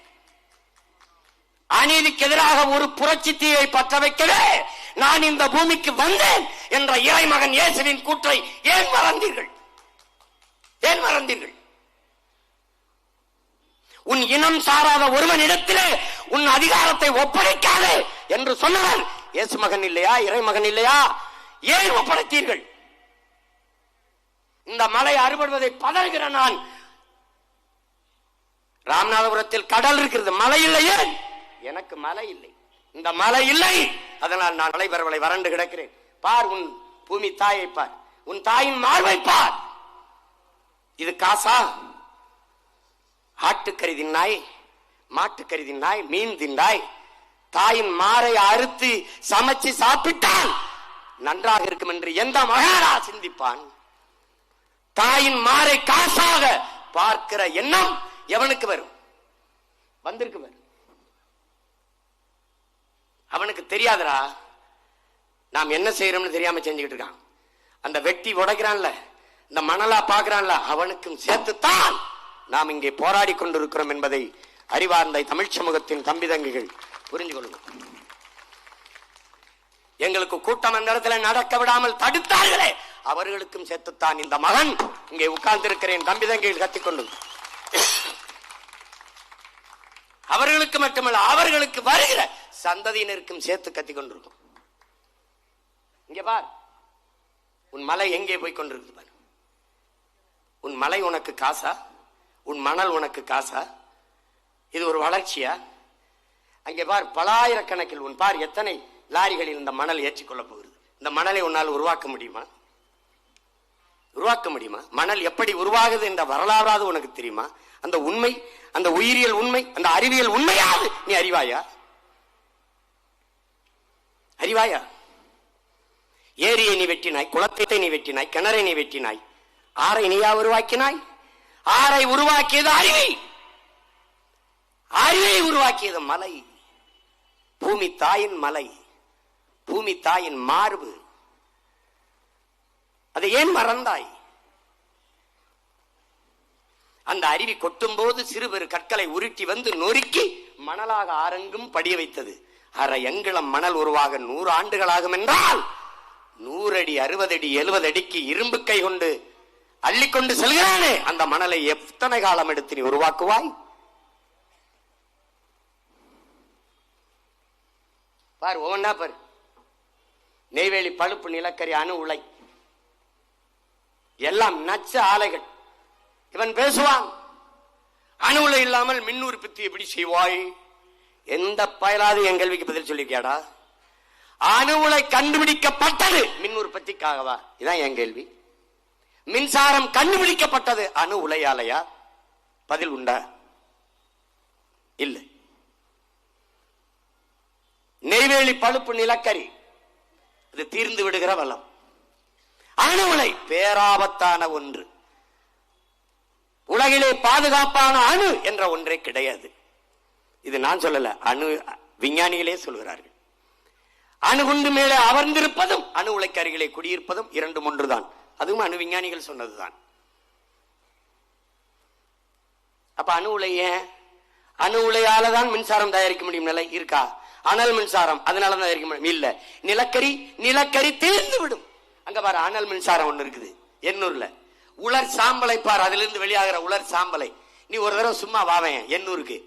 அநீதிக்கு எதிராக ஒரு புரட்சி தீயை பற்ற வைக்கவே நான் இந்த பூமிக்கு வந்தேன் என்ற இறைமகன் இயேசுவின் கூற்றை ஏன் மறந்தீர்கள்? ஏன் மறந்தீர்கள்? உன் இனம் சாராத ஒருவனிடத்திலே உன் அதிகாரத்தை ஒப்படைக்காதே என்று சொன்னவன் இயேசு மகன் இல்லையா? இறைமகன் இல்லையா? ஏன் ஒப்படைத்தீர்கள்? இந்த மலை அறுபடுவதை பதறுகிற நான், ராமநாதபுரத்தில் கடல் இருக்கிறது, மலை இல்லையே. எனக்கு மலை இல்லை, இந்த மலை இல்லை, அதனால் நான் மலை பரவலை வறண்டு கிடக்கிறேன். பார் உன் பூமி தாயை பார், உன் தாயின் மார்பை பார். இது காசா? ஆட்டுக்கறி தின்னாய், மாட்டுக்கறி தின்னாய், மீன் தின்னாய், தாயின் மாரை அறுத்து சமைச்சு சாப்பிட்டால் நன்றாக இருக்கும் என்று எந்த மகாரா சிந்திப்பான்? தாயின் மாரை காசாக பார்க்கிற எண்ணம் எவனுக்கு வரும்? வந்திருக்கு வரும். அவனுக்கு தெரியாதரா நாம் என்ன செய்யறோம்னு தெரியாம செஞ்சுக்கிட்டு இருக்கான். அந்த வெட்டி உடைக்கிறான்ல, இந்த மணலா பாக்குறான்ல, அவனுக்கும் சேர்த்துத்தான் நாம் இங்கே போராடி கொண்டிருக்கிறோம் என்பதை அறிவார்ந்த தமிழ் சமூகத்தின் தம்பி தங்கிகள் புரிஞ்சு கொள்ளும். எங்களுக்கு கூட்டம் அந்த இடத்துல நடக்க விடாமல் தடுத்தார்களே, அவர்களுக்கும் சேர்த்துத்தான் இந்த மகன் இங்கே உட்கார்ந்து இருக்கிறேன் தம்பி தங்கிகள் கத்திக்கொண்டு. அவர்களுக்கு மட்டுமல்ல, அவர்களுக்கு வருகிற சந்ததியினருக்கும் சேர்த்து கத்திக் கொண்டிருக்கும். இங்க பார், உன் மலை எங்கே போய் கொண்டிருக்கு பார். உன் மலை உனக்கு காசா? உன் மணல் உனக்கு காசா? இது ஒரு வளர்ச்சியா? அங்கே பார், பலாயிரக்கணக்கில் உன் பார் எத்தனை லாரிகளில் இந்த மணல் ஏற்றிக்கொள்ள போகிறது. இந்த மணலை உன்னால் உருவாக்க முடியுமா? உருவாக்க முடியுமா? மணல் எப்படி உருவாகுது என்ற வரலாறாவது உனக்கு தெரியுமா? அந்த உண்மை, அந்த உயிரியல் உண்மை, அந்த அறிவியல் உண்மையாவது நீ அறிவாயா? அறிவாயா? ஏரியை நீ வெட்டினாய், குளத்தை நீ வெட்டினாய், கிணறை நீ வெட்டினாய், ஆறை நீயா உருவாக்கினாய்? ஆறை உருவாக்கியது அறிவை, அறிவை உருவாக்கியது மலை, பூமி தாயின் மலை, பூமி தாயின் மார்பு. அதை ஏன் மறந்தாய்? அந்த அருவி கொட்டும் போது சிறுபெரு கற்களை உருட்டி வந்து நொறுக்கி மணலாக ஆரெங்கும் படிய வைத்தது. அரை எங்கிலம் மணல் உருவாக 100 ஆண்டுகளாகும் என்றால் 100 அடி 60 அடி 70 அடிக்கு இரும்பு கை கொண்டு அள்ளிக்கொண்டு செல்கிறானே, அந்த மணலை எத்தனை காலம் எடுத்து நீ உருவாக்குவாய்? பார், ஒவ்வொன்னா பாரு. நெய்வேலி பழுப்பு நிலக்கரி, அணு உலை, எல்லாம் நச்ச ஆலைகள். இவன் பேசுவான், அணு உலை இல்லாமல் மின் உற்பத்தி எப்படி செய்வாய்? எந்த பயலாவது என் கேள்விக்கு பதில் சொல்லிருக்கியாடா? அணு உலை கண்டுபிடிக்கப்பட்டது மின் உற்பத்திக்காகவா? இதான் என் கேள்வி. மின்சாரம் கண்டுபிடிக்கப்பட்டது அணு உலையாலையா? பதில் உண்டா? இல்லை. நெய்வேலி பழுப்பு நிலக்கரி இது தீர்ந்து விடுகிற வளம். அணு உலை பேராபத்தான ஒன்று. உலகிலே பாதுகாப்பான அணு என்ற ஒன்றே கிடையாது. இது நான் சொல்லல, அணு விஞ்ஞானிகளே சொல்கிறார்கள். அணுகுண்டு மேலே அமர்ந்திருப்பதும் அணு உலைக்கு அருகிலே குடியிருப்பதும் இரண்டும் ஒன்றுதான். அதுவும் அணு விஞ்ஞானிகள் சொன்னதுதான். அப்ப அணு உலைய, அணு உலையால தான் மின்சாரம் தயாரிக்க முடியும் நிலை இருக்கா? அனல் மின்சாரம் அதனால தயாரிக்க முடியும் இல்ல. நிலக்கரி, நிலக்கரி தீர்ந்து விடும். அங்க பாரு, அனல் மின்சாரம் ஒண்ணு இருக்குது எண்ணூர்ல. உலர் சாம்பலை பார், அதுல இருந்து வெளியாகிற உலர் சாம்பலை நீ ஒரு தடவை சும்மா வாவேன் எண்ணூருக்கு,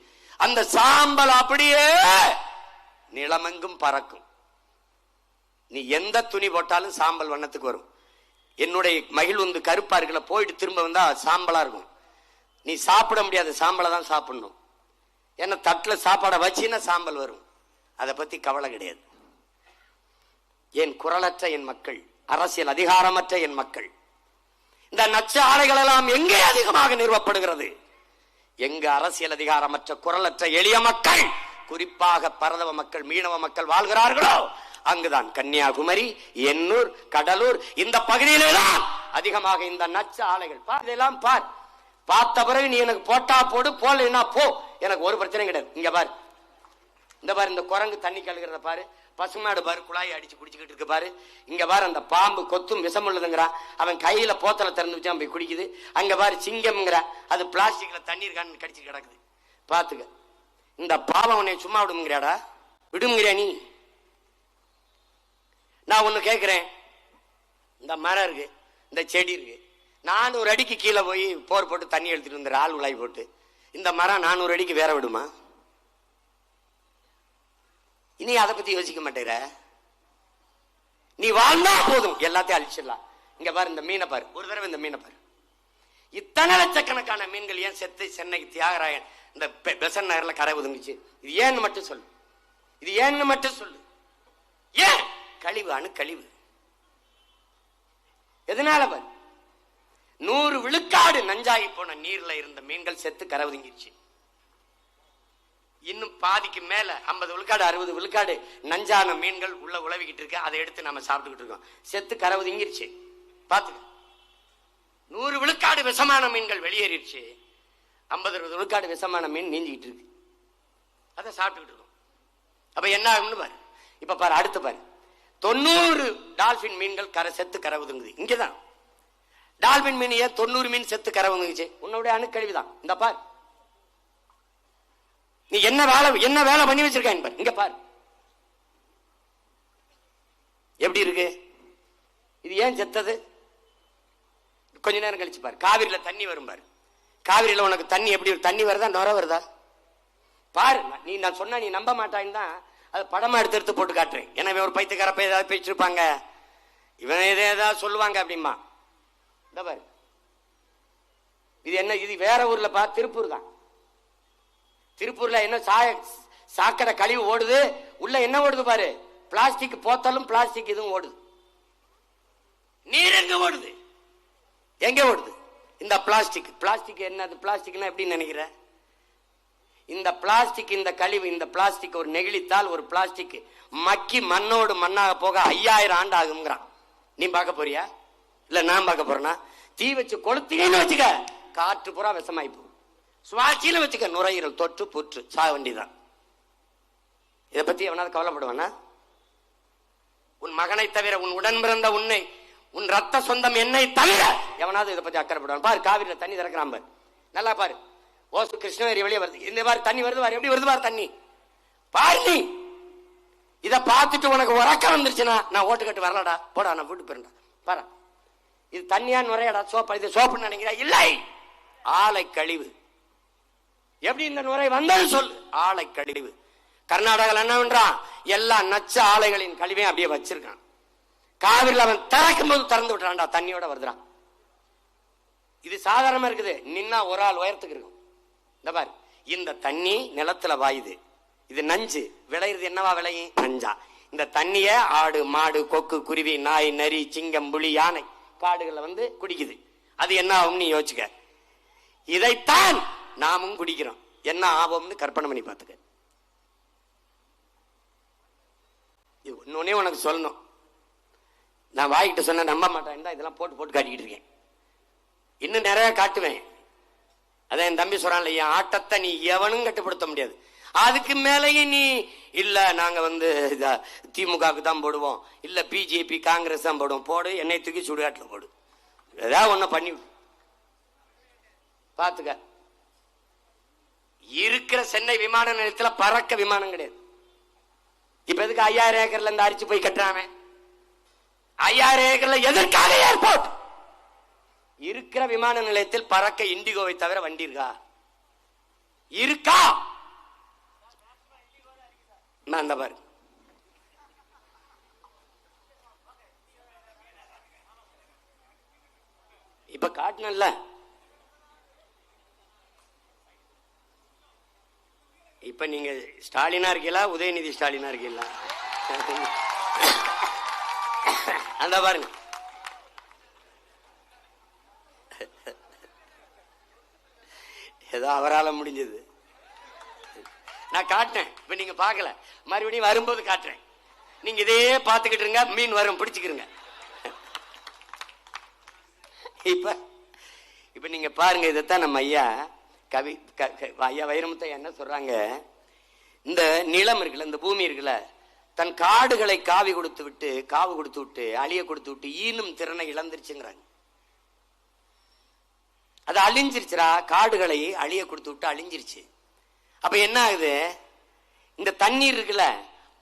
அந்த சாம்பல் அப்படியே நிலமெங்கும் பறக்கும். நீ எந்த துணி போட்டாலும் சாம்பல் வண்ணத்துக்கு வரும். என்னுடைய மகிழ்வுந்து கருப்பா இருக்குல்ல, போயிட்டு திரும்ப வந்தா சாம்பலா இருக்கும். நீ சாப்பிட முடியாது, சாம்பலை தான் சாப்பிடணும். ஏன்னா தட்டுல சாப்பாடை வச்சுன்னா சாம்பல் வரும். அதை பத்தி கவலை கிடையாது. என் குரலற்ற என் மக்கள், அரசியல் அதிகாரமற்ற என் மக்கள், இந்த நச்ச ஆலைகள் எல்லாம் எங்கே அதிகமாக நிறுவப்படுகிறது? எங்க அரசியல் அதிகாரமற்ற குரலற்ற எளிய மக்கள், குறிப்பாக பரதவ மக்கள், மீனவ மக்கள் வாழ்கிறார்களோ அங்குதான் கன்னியாகுமரி, எண்ணூர், கடலூர் இந்த பகுதியிலே தான் அதிகமாக இந்த நச்ச ஆலைகள். இதெல்லாம் பார், பார்த்த பிறகு நீ எனக்கு போட்டா போடு, போடலைன்னா போ, எனக்கு ஒரு பிரச்சனை கிடையாது. இங்க பார், இந்த பாரு, இந்த குரங்கு தண்ணி கழுகிறத பாரு, பசுமாடு பாரு குழாயை அடிச்சு குடிச்சுக்கிட்டு இருக்கு பாரு, இங்க பாரு அந்த பாம்பு கொத்தும் விஷம் உள்ளதுங்கிறான், அவன் கையில போத்தலை திறந்து வச்சு அவன் போய் குடிக்குது, அங்க பாரு சிங்கம்ங்கிற அது பிளாஸ்டிக்ல தண்ணீர் கான்னு கடிச்சு கிடக்குது. பாத்துக்க, இந்த பாவம் உன்னை சும்மா விடுங்கிறாடா, விடுங்கிறியா நீ? நான் ஒண்ணு கேட்கிறேன், இந்த மரம் இருக்கு, இந்த செடி இருக்கு, 400 அடிக்கு கீழே போய் போர் போட்டு தண்ணி எடுத்துட்டு வந்து ஆள் உலாய் போட்டு இந்த மரம் 400 அடிக்கு வேற விடுமா? இனி அதை பத்தி யோசிக்க மாட்டேற. நீ வாழ்ந்தா போதும், எல்லாத்தையும் அழிச்சிடலாம். இங்க பாரு இந்த மீனை பாரு, ஒரு தடவை இந்த மீனை பாரு. இத்தனை லட்சக்கணக்கான மீன்கள் ஏன் செத்து சென்னைக்கு தியாகராயன் இந்த பெசன் நகர்ல கரை ஒதுங்குச்சு? இது ஏன்னு மட்டும் சொல்லு, இது ஏன்னு மட்டும் சொல்லு. ஏன்? கழிவு, அணு கழிவு. எதனால பாரு, 100 விழுக்காடு நஞ்சாகி போன நீர்ல இருந்த மீன்கள் செத்து கரை ஒதுங்கிருச்சு. இன்னும் பாதிக்கு மேல 50 விழுக்காடு 60 விழுக்காடு நஞ்சான மீன்கள் உள்ள உழவிக்கிட்டு இருக்கு, அதை எடுத்து நம்ம சாப்பிட்டுக்கிட்டு இருக்கோம், செத்து கரை ஒதுங்கிருச்சு. பாத்துக்க, 100 விழுக்காடு விஷமான மீன்கள் வெளியேறிடுச்சு, 50 விழுக்காடு விஷமான மீன் நீஞ்சிக்கிட்டு இருக்கு, அதை சாப்பிட்டுக்கிட்டு இருக்கோம். அப்ப என்ன ஆகும்னு பாரு. இப்ப பாரு, அடுத்து பாரு, 90 டால்பின் மீன்கள் கரை செத்து கரை ஒதுங்குது. இங்கதான் டால்பின் மீன் ஏன் 90 மீன் செத்து கரை ஒதுங்குச்சு? உன்னுடைய அணுக்கழிவுதான். இந்த பாரு, நீ என்ன வேலை பண்ணி வச்சிருக்க இங்க பாரு, எப்படி இருக்கு? இது ஏன் செத்தது? கொஞ்ச நேரம் கழிச்சு பாரு, காவிரியில தண்ணி வரும் பாரு, காவிரியில உனக்கு தண்ணி எப்படி தண்ணி வருதா நுர வருதா பாரு. நீ நான் சொன்னா நீ நம்ப மாட்டான்னு தான் அது படமா எடுத்து போட்டு காட்டுறேன். எனவே ஒரு பைத்தியக்காரப்ப ஏதாவது பேசிருப்பாங்க, இவன் ஏதாவது சொல்லுவாங்க அப்படிமா. இந்த பாரு, இது என்ன? இது வேற ஊர்ல பா, திருப்பூர் தான். திருப்பூர்ல என்ன சாக்கடை கழிவு ஓடுது, உள்ள என்ன ஓடுது பாரு, பிளாஸ்டிக் போத்தலும் பிளாஸ்டிக் இதுவும் ஓடுது. நீர் எங்க ஓடுது? எங்க ஓடுது? இந்த பிளாஸ்டிக். பிளாஸ்டிக் என்னது? பிளாஸ்டிக்னா எப்படி நினைக்கிற? இந்த பிளாஸ்டிக், இந்த கழிவு, இந்த பிளாஸ்டிக் ஒரு நெகிழித்தால், ஒரு பிளாஸ்டிக் மக்கி மண்ணோடு மண்ணாக போக 5000 ஆண்டு ஆகுங்கிறான். நீ பார்க்க போறியா? இல்ல நான் பார்க்க போறேன்னா? தீ வச்சு கொளுத்தீங்கன்னு வச்சுக்க, காற்று பூரா விஷமாயி போகும். சுவாட்சியில வச்சுக்க, நுரையீரல் தொற்று புற்று சாக வேண்டியதான். இதை பத்தி எவனாவது கவலைப்படுவானா? உன் மகனை தவிர, உன் உடன் பிறந்த உன்னை, உன் ரத்த சொந்தம் என்னை தவிர எவனாவது இதை பத்தி அக்கறைப்படுவான்? பாரு, காவிரியில தண்ணி திறக்கிறான் பாரு, நல்லா பாரு, ஓசு கிருஷ்ணகிரி வெளியே வருது, இந்த மாதிரி தண்ணி வருது பாரு, எப்படி வருது பாரு தண்ணி பாரு. நீ இதை பார்த்துட்டு உனக்கு உறக்கம் வந்துருச்சுன்னா நான் ஓட்டு கட்டு வரலடா, போடா நான் வீட்டு போறேன்டா. பாரு, இது தண்ணியா நுரையடா, சோப்பா? இது சோப்புன்னு நினைக்கிறா? இல்லை, ஆலை கழிவு. எப்படி இந்த நுரை வந்தது சொல்லு? ஆலை கழிவு. கர்நாடகாவில் என்ன பண்றான்? எல்லா நச்ச ஆலைகளின் கழிவையும் அப்படியே வச்சிருக்கான். காவிரியில் அவன் திறக்கும் போது திறந்து விட்டுறான்டா, தண்ணியோட வருதுறான். இது சாதாரணமா இருக்குது, நின்னா ஒரு ஆள் உயரத்துக்கு இருக்கும். இந்த பாரு, இந்த தண்ணி நிலத்துல வாயுது, இது நஞ்சு. விளையிறது என்னவா விளையும்? நஞ்சா. இந்த தண்ணிய ஆடு மாடு கொக்கு குருவி நாய் நரி சிங்கம் புலி யானை காடுகள்ல வந்து குடிக்குது. அது என்ன ஆகும் நீ யோசிச்சுக்க. இதைத்தான் நாமும் குடிக்கிறோம். என்ன ஆகும்னு கற்பனை பண்ணி பார்த்துக்க. இன்னொன்னே உனக்கு சொல்லணும், நான் வாய்கிட்ட சொன்ன நம்ப மாட்டேன், இதெல்லாம் போட்டு போட்டு காட்டிக்கிட்டு இருக்கேன். இன்னும் நிறைய காட்டுவேன். அதான் என் தம்பி சொல்றான்ல, என் ஆட்டத்தை நீ எவனும் கட்டுப்படுத்த முடியாது. அதுக்கு மேலேயும் நீ இல்ல நாங்க வந்து திமுகவுக்கு தான் போடுவோம், இல்ல பிஜேபி காங்கிரஸ் தான் போடுவோம், போடு, என்னை தூக்கி சுடுகாட்டுல போடு, ஏதாவது ஒண்ணு பண்ணி பாத்துக்க. இருக்கிற சென்னை விமான நிலையத்துல பறக்க விமானம் கிடையாது. இப்ப எதுக்கு 5000 ஏக்கர்ல இருந்து அரிச்சு போய் கட்டுறாங்க? 5000 ஏக்கர்ல எதற்காக ஏர்போர்ட்? இருக்கிற விமான நிலையத்தில் பறக்க இண்டிகோவை தவிர வண்டி இருக்கா? இருக்கா? நான் பாரு, இப்ப காட்டினல்ல, இப்ப நீங்க ஸ்டாலினா இருக்கீங்களா உதயநிதி ஸ்டாலினா இருக்கீங்களா? அந்த பாருங்க, ஏதோ அவரால் முடிஞ்சது நான் காட்டேன். இப்ப நீங்க பார்க்கல, மறுபடியும் வரும்போது காட்டுறேன். நீங்க இதே பார்த்துக்கிட்டு இருங்க, மீன் வரும் பிடிச்சுக்கிருங்க. இப்ப இப்ப நீங்க பாருங்க, இதைத்தான் நம்ம ஐயா ஐயா வைரமுத்து என்ன சொல்றாங்க, இந்த நிலம் இருக்குல்ல, இந்த பூமி இருக்குல்ல, தன் காடுகளை காவு கொடுத்து விட்டு அழிய கொடுத்து விட்டு ஈனும் திறனை இழந்துருச்சுங்கிறாங்க. அது அழிஞ்சிருச்சுரா, காடுகளை அழிய கொடுத்து விட்டு அழிஞ்சிருச்சு. அப்ப என்ன ஆகுது, இந்த தண்ணீர் இருக்குல்ல,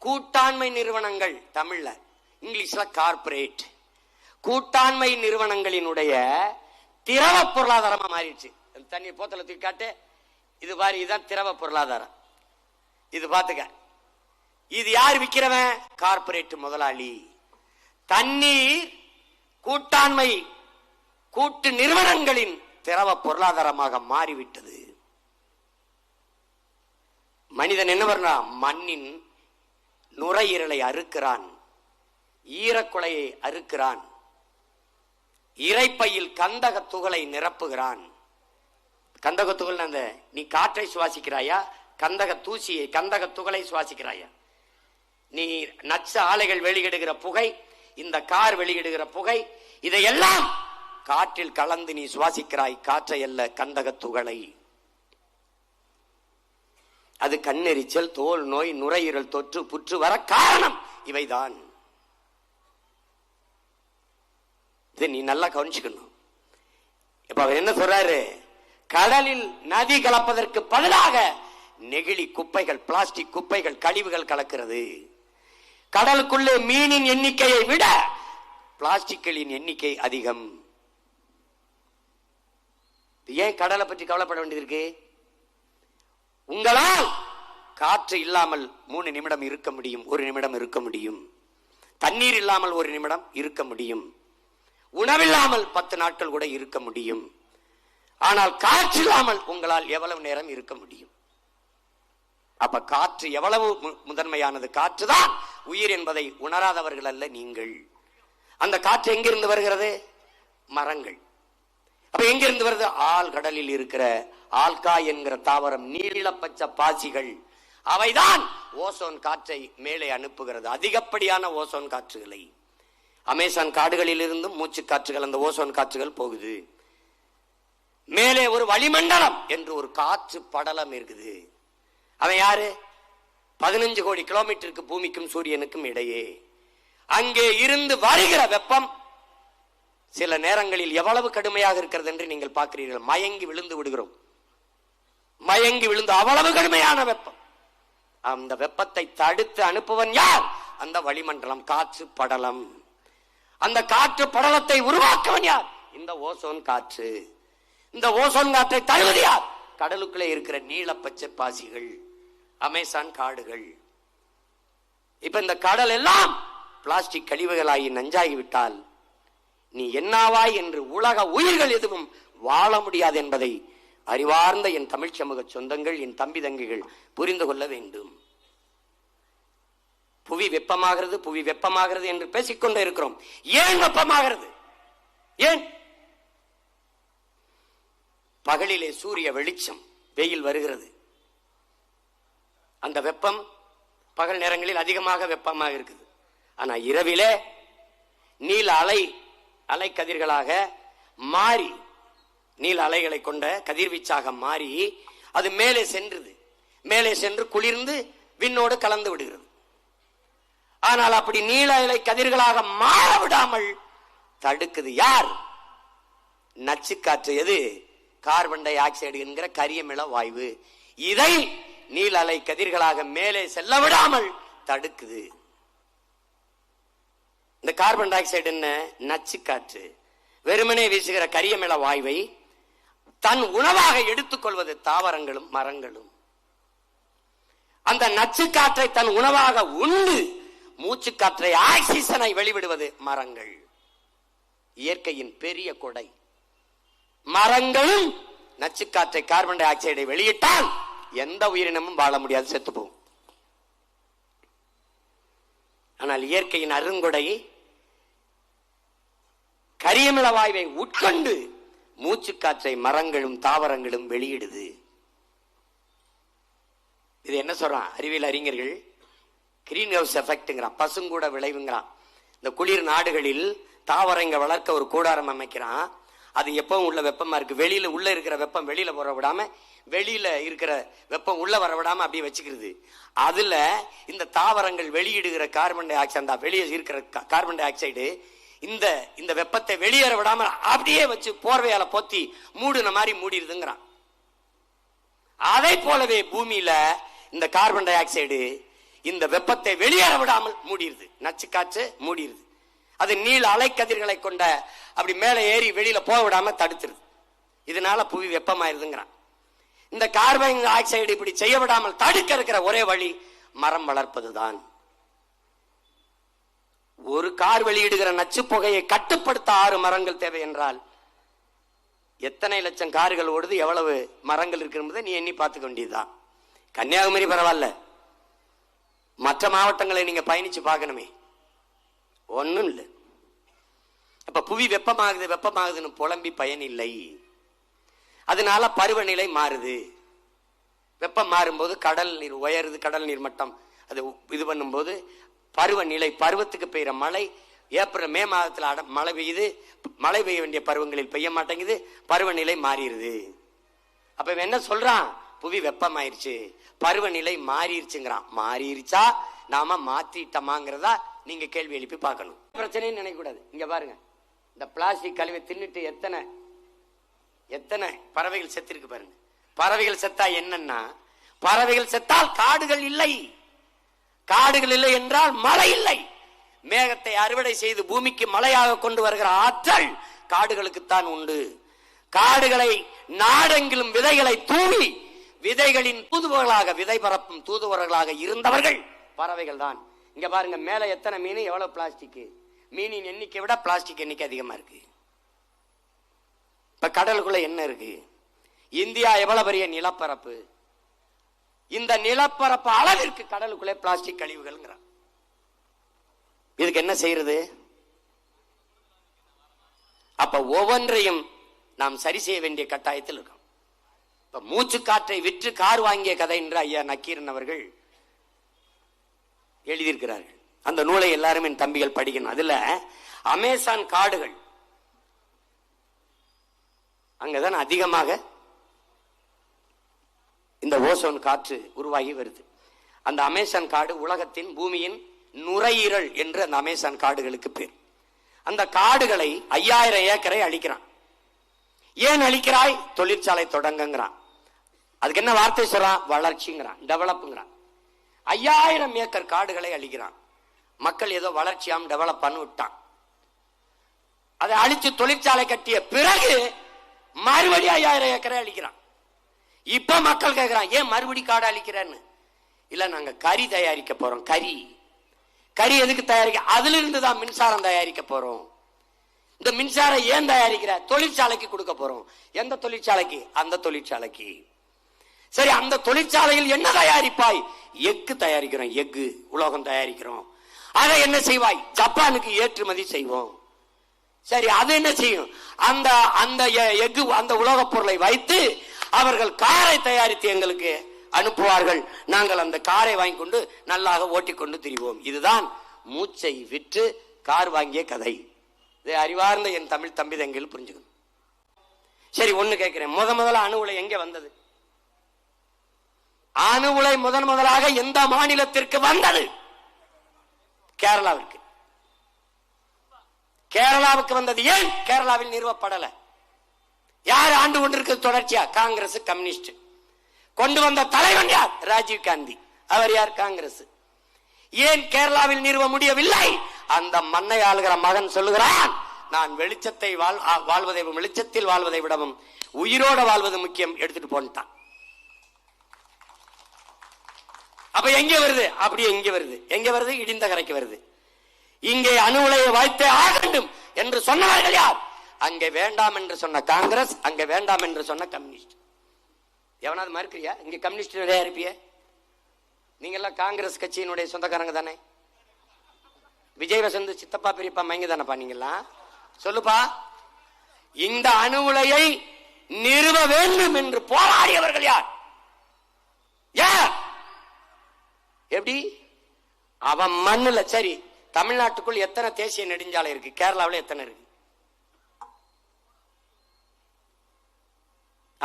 கூட்டாண்மை நிறுவனங்கள், தமிழ்ல இங்கிலீஷ்ல கார்பரேட், கூட்டாண்மை நிறுவனங்களினுடைய திரவ பொருளாதாரமா மாறிடுச்சு. தண்ணீர் போத்தல தூக்கி காட்டு, இது பாரு, இதுதான் திரவ பொருளாதாரம். இது பாத்துக்க, இது யார் விக்கிறவன்? கார்பரேட் முதலாளி. தண்ணீர் கூட்டாண்மை கூட்டு நிறுவனங்களின் திரவ பொருளாதாரமாக மாறிவிட்டது. மனிதன் என்ன பண்றான்? மண்ணின் நுரையீரலை அறுக்கிறான், ஈரக்குலையை அறுக்கிறான், இரைப்பையில் கந்தக துகளை நிரப்புகிறான். கந்தக துகள் அந்த நீ காற்றை சுவாசிக்கிறாயா, கந்தக தூசியை கந்தக துகளை சுவாசிக்கிறாயா? நீ நச்சு ஆலைகள் வெளியிடுகிற புகை, இந்த கார் வெளியிடுகிற புகை, இதையெல்லாம் காற்றில் கலந்து நீ சுவாசிக்கிறாய், காற்றை அல்ல, கந்தக துகளை. அது கண்ணெரிச்சல், தோல் நோய், நுரையீரல் தொற்று, புற்று வர காரணம் இவைதான். இது நீ நல்லா கவனிச்சுக்கணும். இப்ப அவர் என்ன சொல்றாரு? கடலில் நதி கலப்பதற்கு பதிலாக நெகிழி குப்பைகள், பிளாஸ்டிக் குப்பைகள், கழிவுகள் கலக்கிறது. கடலுக்குள்ளே மீனின் எண்ணிக்கையை விட பிளாஸ்டிக்களின் எண்ணிக்கை அதிகம். ஏன் கடலை பற்றி கவலைப்பட வேண்டியது? உங்களால் காற்று இல்லாமல் 3 நிமிடம் இருக்க முடியும், 1 நிமிடம் இருக்க முடியும். தண்ணீர் இல்லாமல் 1 நிமிடம் இருக்க முடியும். உணவில்லாமல் 10 நாட்கள் கூட இருக்க முடியும். ஆனால் காற்று இல்லாமல் உங்களால் எவ்வளவு நேரம் இருக்க முடியும்? அப்ப காற்று எவ்வளவு முதன்மையானது. காற்றுதான் உயிர் என்பதை உணராதவர்கள் அல்ல நீங்கள். அந்த காற்று எங்கிருந்து வருகிறது? மரங்கள். அப்ப எங்கிருந்து வருது? ஆழ்கடலில் இருக்கிற ஆல்கா என்கிற தாவரம், நீல பச்சை பாசிகள், அவைதான் ஓசோன் காற்றை மேலே அனுப்புகிறது. அதிகப்படியான ஓசோன் காற்றுகளை அமேசான் காடுகளில் இருந்தும் மூச்சு காற்றுகள், அந்த ஓசோன் காற்றுகள் போகுது. மேலே ஒரு வளிமண்டலம் என்று ஒரு காற்று படலம் இருக்குது. அவன் யாரு? 15 கோடி கிலோமீட்டருக்கு பூமிக்கும் சூரியனுக்கும் இடையே. அங்கே இருந்து வருகிற வெப்பம் சில நேரங்களில் எவ்வளவு கடுமையாக இருக்கிறது என்று நீங்கள் பார்க்கிறீர்கள். மயங்கி விழுந்து விடுகிறோம், மயங்கி விழுந்து, அவ்வளவு கடுமையான வெப்பம். அந்த வெப்பத்தை தடுத்து அனுப்புவன் யார்? அந்த வளிமண்டலம், காற்று படலம். அந்த காற்று படலத்தை உருவாக்குவன் யார்? இந்த ஓசோன் காற்று. இந்த ஓசோன் காற்றை தருவது யார்? கடலுக்குள்ளே இருக்கிற நீல பச்சை பாசிகள், அமேசான் காடுகள். இப்ப இந்த கடல் எல்லாம் பிளாஸ்டிக் கழிவுகளாகி நஞ்சாகிவிட்டால் நீ என்னாவாய் என்று உலக உயிர்கள் எதுவும் வாழ முடியாது என்பதை அறிவார்ந்த என் தமிழ் சமூக சொந்தங்கள், என் தம்பி தங்கைகள் புரிந்து கொள்ள வேண்டும். புவி வெப்பமாகிறது, புவி வெப்பமாகிறது என்று பேசிக்கொண்டே இருக்கிறோம். ஏன் வெப்பமாகிறது? ஏன்? பகலிலே சூரிய வெளிச்சம், வெயில் வருகிறது. அந்த வெப்பம் பகல் நேரங்களில் அதிகமாக வெப்பமாக இருக்குது. ஆனா இரவிலே நீல அலை கதிர்களாக மாறி, நீல அலைகளை கொண்ட கதிர்வீச்சாக மாறி அது மேலே சென்றது. மேலே சென்று குளிர்ந்து விண்ணோடு கலந்து விடுகிறது. ஆனால் அப்படி நீல அலை கதிர்களாக மாற விடாமல் தடுக்குது யார்? நச்சுக்காற்று. எது? கார்பன் டை ஆக்சைடு என்கிற கரியமில வாயு. இதை நீல அலை கதிர்களாக மேலே செல்ல விடாமல் தடுக்குது. இந்த கார்பன் டை ஆக்சைடு என்ன? நச்சுக்காற்று. வெறுமனே வீசுகிற கரியமில வாயுவை தன் உணவாக எடுத்துக்கொள்வது தாவரங்களும் மரங்களும். அந்த நச்சுக்காற்றை தன் உணவாக உண்டு மூச்சு காற்றை, ஆக்சிஜனை வெளிவிடுவது மரங்கள். இயற்கையின் பெரிய கொடை. மரங்களும் நச்சுக்காற்றை, கார்பன் டை ஆக்சைடை வெளியிட்டால் எந்த உயிரினமும் வாழ முடியாது, செத்து போகும். ஆனால் இயற்கையின் அருங்கொடை கரியமில வாயுவை உட்கொண்டு மூச்சு காற்றை மரங்களும் தாவரங்களும் வெளியிடுது. இது என்ன சொல்றான் அறிவியல் அறிஞர்கள்? கிரீன் ஹவுஸ் எஃபெக்ட்ங்கிறான், பசுங்கூட விளைவுங்கிறான். இந்த குளிர் நாடுகளில் தாவரங்க வளர்க்க ஒரு கூடாரம் அமைக்கிறான். அது எப்பவும் உள்ள வெப்பமா இருக்கு. வெளியில உள்ள இருக்கிற வெப்பம் வெளியில வர விடாம, வெளியில இருக்கிற வெப்பம் உள்ள வர விடாம அப்படியே வச்சுக்கிறது. அதுல இந்த தாவரங்கள் வெளியிடுகிற கார்பன் டை ஆக்சைடு, அந்த வெளியே இருக்கிற கார்பன் டை ஆக்சைடு இந்த வெப்பத்தை வெளியேற விடாம அப்படியே வச்சு போர்வையால போத்தி மூடுன மாதிரி மூடிடுதுங்கிறான். அதை போலவே பூமியில இந்த கார்பன் டை ஆக்சைடு இந்த வெப்பத்தை வெளியேற விடாமல் மூடிடுது. நச்சு காற்று மூடிடுது. அது நீள அலைக்கதிர்களை கொண்ட அப்படி மேலே ஏறி வெளியில போக விடாம தடுத்துருது. இதனால புவி வெப்பமாயிருதுங்கிறான். இந்த கார்பன் டை ஆக்சைடு இப்படி செய்ய விடாமல் தடுக்க இருக்கிற ஒரே வழி மரம் வளர்ப்பதுதான். ஒரு கார் வெளியிடுகிற நச்சு புகையை கட்டுப்படுத்த 6 மரங்கள் தேவை என்றால் எத்தனை லட்சம் கார்கள் ஓடுது, எவ்வளவு மரங்கள் இருக்கிறது நீ எண்ணி பார்த்துக்க வேண்டியதுதான். கன்னியாகுமரி பரவாயில்ல, மற்ற மாவட்டங்களை நீங்க பயணிச்சு பார்க்கணுமே, ஒன்னும் இல்லை. அப்ப புவி வெப்பமாகுதுன்னு புலம்பி பயன் இல்லை. அதனால பருவநிலை மாறுது. வெப்பம் மாறும்போது கடல் நீர் உயருது, கடல் நீர் மட்டம் அது இது பண்ணும்போது பருவநிலை, பருவத்துக்கு பெய்கிற மழை ஏப்ரல் மே மாதத்தில் மழை பெய்யுது, மழை பெய்ய வேண்டிய பருவங்களில் பெய்ய மாட்டேங்குது, பருவநிலை மாறிடுது. அப்ப என்ன சொல்றான், புவி வெப்பமாயிருச்சு, பருவநிலை மாறிடுச்சுங்கிறான். மாறிடுச்சா நாம மாத்திட்டோமாங்கிறதா நீங்க கேள்வி எழுப்பி பார்க்கணும். பிரச்சனைன்னு நினைக்க கூடாது. இங்க பாருங்க, இந்த பிளாஸ்டிக் கழிவை தின்னுட்டு எத்தனை பறவைகள் செத்திருக்கு பாருங்க. பறவைகள் செத்தா என்னன்னா, பறவைகள் செத்தால் காடுகள் இல்லை, காடுகள் இல்லை என்றால் மழை இல்லை. மேகத்தை அறுவடை செய்து பூமிக்கு மழையாக கொண்டு வருகிற ஆற்றல் காடுகளுக்குத்தான் உண்டு. காடுகளை நாடெங்கிலும் விதைகளை தூவி விதைகளின் தூதுவர்களாக, விதை பரப்பும் தூதுவர்களாக இருந்தவர்கள் பறவைகள் தான். இங்க பாருங்க, மேல எத்தனை மீன், எவ்வளவு பிளாஸ்டிக். மீனின் எண்ணிக்கை விட பிளாஸ்டிக் எண்ணிக்கை அதிகமா இருக்கு. இப்ப கடலுக்குள்ள என்ன இருக்கு? இந்தியா எவ்வளவு பெரிய நிலப்பரப்பு, இந்த நிலப்பரப்பு அளவிற்கு கடலுக்குள்ளே பிளாஸ்டிக் கழிவுகள். இதுக்கு என்ன செய்யறது? அப்ப ஒவ்வொன்றையும் நாம் சரி செய்ய வேண்டிய கட்டாயத்தில் இருக்கோம். இப்ப மூச்சு காற்றை விற்று கார் வாங்கிய கதை என்று ஐயா நக்கீரன் அவர்கள் எழுதியிருக்கிறார்கள். அந்த நூலை எல்லாரும் என் தம்பிகள் படிக்கணும். அதுல அமேசான் காடுகள், அங்கதான் அதிகமாக இந்த ஓசோன் காற்று உருவாகி வருது. அந்த அமேசான் காடு உலகத்தின் பூமியின் நுரையீரல் என்று அந்த அமேசான் காடுகளுக்கு பேர். அந்த காடுகளை 5000 ஏக்கரை அழிக்கிறான். ஏன் அழிக்கிறாய்? தொழிற்சாலை தொடங்குங்கிறான். அதுக்கு என்ன வார்த்தை சொல்றான்? வளர்ச்சிங்கிறான், டெவலப்ங்கிறான். 5000 ஏக்கர் காடுகளை அழிக்கிறான். மக்கள் ஏதோ வளர்ச்சியாம் டெவலப் பண்ணி விட்டான். அதை அழிச்சு தொழிற்சாலை கட்டிய பிறகு மறுபடியும் 5000 ஏக்கரை அழிக்கிறான். இப்ப மக்கள் கேட்கிறான், ஏன் மறுபடி காடு அழிக்கிறேன்னு. இல்ல, நாங்க கறி தயாரிக்க போறோம். கறி எதுக்கு தயாரிக்க? அதுல இருந்து தான் மின்சாரம் தயாரிக்க போறோம். இந்த மின்சாரம் ஏன் தயாரிக்கிற? தொழிற்சாலைக்கு கொடுக்க போறோம். எந்த தொழிற்சாலைக்கு? அந்த தொழிற்சாலைக்கு. சரி, அந்த தொழிற்சாலையில் என்ன தயாரிப்பாய்? எஃகு தயாரிக்கிறோம், எஃகு உலோகம் தயாரிக்கிறோம். அதை என்ன செய்வாய்? ஜப்பானுக்கு ஏற்றுமதி செய்வோம். சரி, அது என்ன செய்யும்? அந்த எஃகு, அந்த உலோக பொருளை வைத்து அவர்கள் காரை தயாரித்து எங்களுக்கு அனுப்புவார்கள். நாங்கள் அந்த காரை வாங்கி கொண்டு நல்லாக ஓட்டிக்கொண்டு திரிவோம். இதுதான் மூச்சை விற்று கார் வாங்கிய கதை. இதை அறிவார்ந்த என் தமிழ் தம்பி தங்கள் புரிஞ்சுக்கணும். சரி, ஒண்ணு கேட்கிறேன், முதல்ல அணு உலை எங்க வந்தது? அணு உலை முதலாக எந்த மாநிலத்திற்கு வந்தது? கேரளாவிற்கு. கேரளாவுக்கு வந்தது. ஏன் கேரளாவில் நிறுவப்படல? யார் ஆண்டு கொண்டிருக்கிறது தொடர்ச்சியா? காங்கிரஸ், கம்யூனிஸ்ட். கொண்டு வந்த தலைவன் யார்? ராஜீவ் காந்தி. அவர் யார்? காங்கிரஸ். ஏன் கேரளாவில் நிறுவ முடியவில்லை? அந்த மண்ணை ஆளுகிற மகன் சொல்லுகிறான், நான் வெளிச்சத்தில் வாழ்வதை விடவும் உயிரோட வாழ்வது முக்கியம், எடுத்துட்டு போன்ட்டான். அப்ப எங்க வருது? அப்படியே இங்க வருது. எங்க வருது? இடிந்த கரைக்கு வருது. இங்கே அணு உலையை வைத்தே ஆக வேண்டும் என்று சொன்னவர்கள் யார்? அங்கே வேண்டாம் என்று சொன்ன காங்கிரஸ், அங்கே வேண்டாம் என்று சொன்ன கம்யூனிஸ்ட். எவனாவது மறுக்கிறியா? இங்க கம்யூனிஸ்ட் நிறைய இருப்பிய. நீங்க எல்லாம் காங்கிரஸ் கட்சியினுடைய சொந்தக்காரங்க தானே? விஜய் வசந்த் சித்தப்பா பெரியப்பா மைங்க தானப்பா நீங்கெல்லாம்? சொல்லுப்பா. இந்த அணு உலையை நிறுவ வேண்டும் என்று போராடியவர்கள் யார்? எப்படி? அவன் மண்ணுல. சரி, தமிழ்நாட்டுக்குள் எத்தனை தேசிய நெடுஞ்சாலை இருக்கு? கேரளாவில் எத்தனை இருக்கு?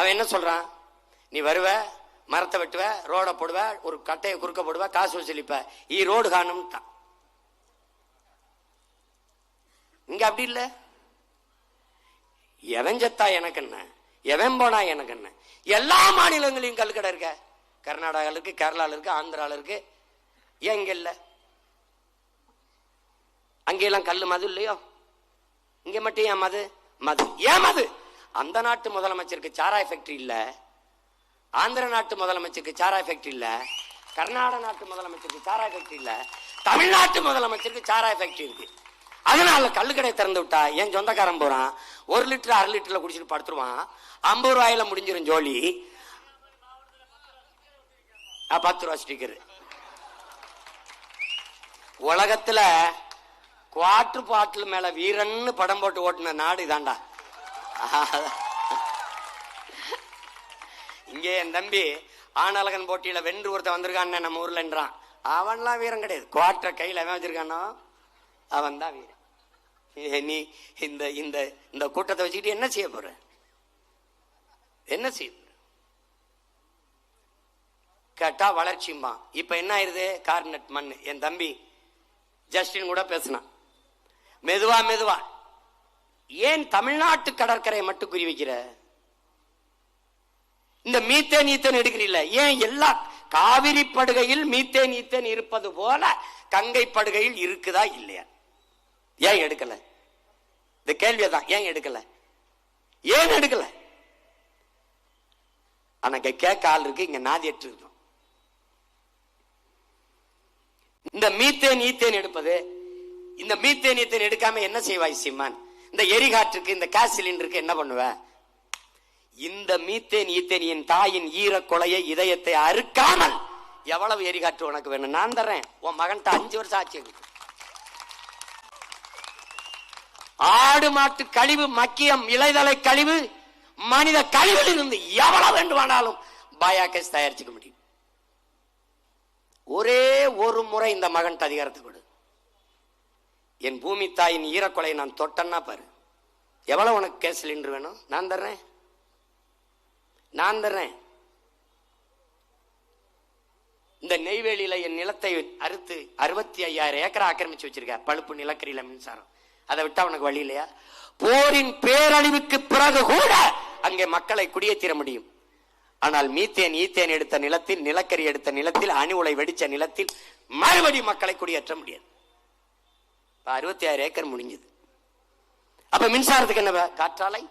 அவன் என்ன சொல்றான்? நீ வருவ, மரத்தை வெட்டுவ, ரோட போடுவ, ஒரு கட்டையை குறுக்க போடுவ, காசு வசூலிப்ப, ரோடு காணும். இங்க அப்படி இல்ல. எவன் செத்தா எனக்கு என்ன, எவன் போனா எனக்கு என்ன. எல்லா மாநிலங்களையும் கல்கடை இருக்க. கர்நாடகால இருக்கு, கேரளால இருக்கு, ஆந்திரால இருக்கு. ஏன் இங்க இல்ல? அங்கெல்லாம் கல்லு மது இல்லையோ, இங்க மட்டும் ஏன் மது? மது ஏன் மது? அந்த நாட்டு முதலமைச்சருக்கு சாராய ஃபேக்டரி இல்ல, ஆந்திர நாட்டு முதலமைச்சருக்கு சாராய ஃபேக்டரி இல்ல, கர்நாடக நாட்டு முதலமைச்சருக்கு சாராய ஃபேக்டரி இல்ல, தமிழ்நாட்டு முதலமைச்சருக்கு சாராய ஃபேக்டரி இருக்கு. அதனால கள்ளுக்கடை திறந்து விட்டா என் சொந்தக்காரன் போறான், 1 லிட்டர் 1/2 லிட்டர்ல குடிச்சிட்டு படுத்துருவான். 50 ரூபாயில முடிஞ்சிரும் ஜோலி. 10 ரூபா ஸ்டிக்கர். உலகத்துல குவாட்டர் பாட்டில் மேல வீரன்னு படம் போட்டு ஓட்டுன நாடு இதாண்டா. இங்கே என் தம்பி ஆனழகன் போட்டியில வென்று ஒருத்தன் வந்திருக்கான் நம்ம ஊர்லன்றான். அவன்லாம் வீரம் கிடையாது. குவாட்டர் கையில் அவன் வச்சிருக்கானோ அவன் தான் வீரன். நீ இந்த இந்த இந்த கூட்டத்தை வச்சுக்கிட்டு என்ன செய்ய போற? என்ன செய்ய போற? கேட்டா வளர்ச்சியுமா. இப்ப என்ன ஆயிருது? கார்னட் மண். என் தம்பி ஜஸ்டின் கூட பேசினான். மெதுவா மெதுவா ஏன் தமிழ்நாட்டு கடற்கரையை மட்டும் குறி வைக்கிற? இந்த மீத்தேன் ஈத்தேன் எடுக்கிறீல்ல, ஏன் எல்லா காவிரி படுகையில் மீத்தேன் ஈத்தேன் இருப்பது போல கங்கை படுகையில் இருக்குதா இல்லையா? ஏன் எடுக்கல? இந்த கேள்வியதான். ஏன் எடுக்கல? ஏன் எடுக்கல? ஆனா கேட்க ஆள் இருக்கு. இங்க நாதியற்று இருக்கும். இந்த மீத்தேன் ஈத்தேன் எடுப்பது, இந்த மீத்தேன் ஈத்தேன் எடுக்காம என்ன செய்வாய் சீமான்? இந்த எரிகாற்றுக்கு, இந்த கேஸ் சிலிண்டருக்கு என்ன பண்ணுவ? இந்த மீத்தேன் ஈத்தேனியின் தாயின் ஈர கொலையை, இதயத்தை அறுக்காமல் எவ்வளவு எரிகாற்று உனக்கு வேணும்? நான் தர்றேன். உன் மகன்கிட்ட 5 வருஷம் ஆச்சு. ஆடு மாட்டு கழிவு, மக்கியம், இலைதலை கழிவு, மனித கழிவில் இருந்து எவ்வளவு வேண்டுமானாலும் பயோகேஸ் தயாரிச்சுக்க முடியும். ஒரே ஒரு முறை இந்த மகன் அதிகாரத்தை கொடு. என் பூமி தாயின் ஈரக்கொலை நான் தொட்டன்னா பாரு, எவ்வளவு உனக்கு கேஸ் சிலிண்டர் வேணும்? நான் தர்றேன், நான் தர்றேன். இந்த நெய்வேலியில என் நிலத்தை அறுத்து 65,000 ஏக்கரை ஆக்கிரமிச்சு வச்சிருக்க. பழுப்பு நிலக்கரியில மின்சாரம். அதை விட்டா உனக்கு வழி இல்லையா? போரின் பேரழிவுக்கு பிறகு கூட அங்கே மக்களை குடியேற்ற முடியும். ஆனால் மீத்தேன் ஈத்தேன் எடுத்த நிலத்தில், நிலக்கரி எடுத்த நிலத்தில், அணு உலை வெடிச்ச நிலத்தில் மறுபடியும் மக்களை குடியேற்ற முடியாது. 66 ஏக்கர் முடிஞ்சது. அப்ப மின்சாரத்துக்கு என்ன? காற்றாலை,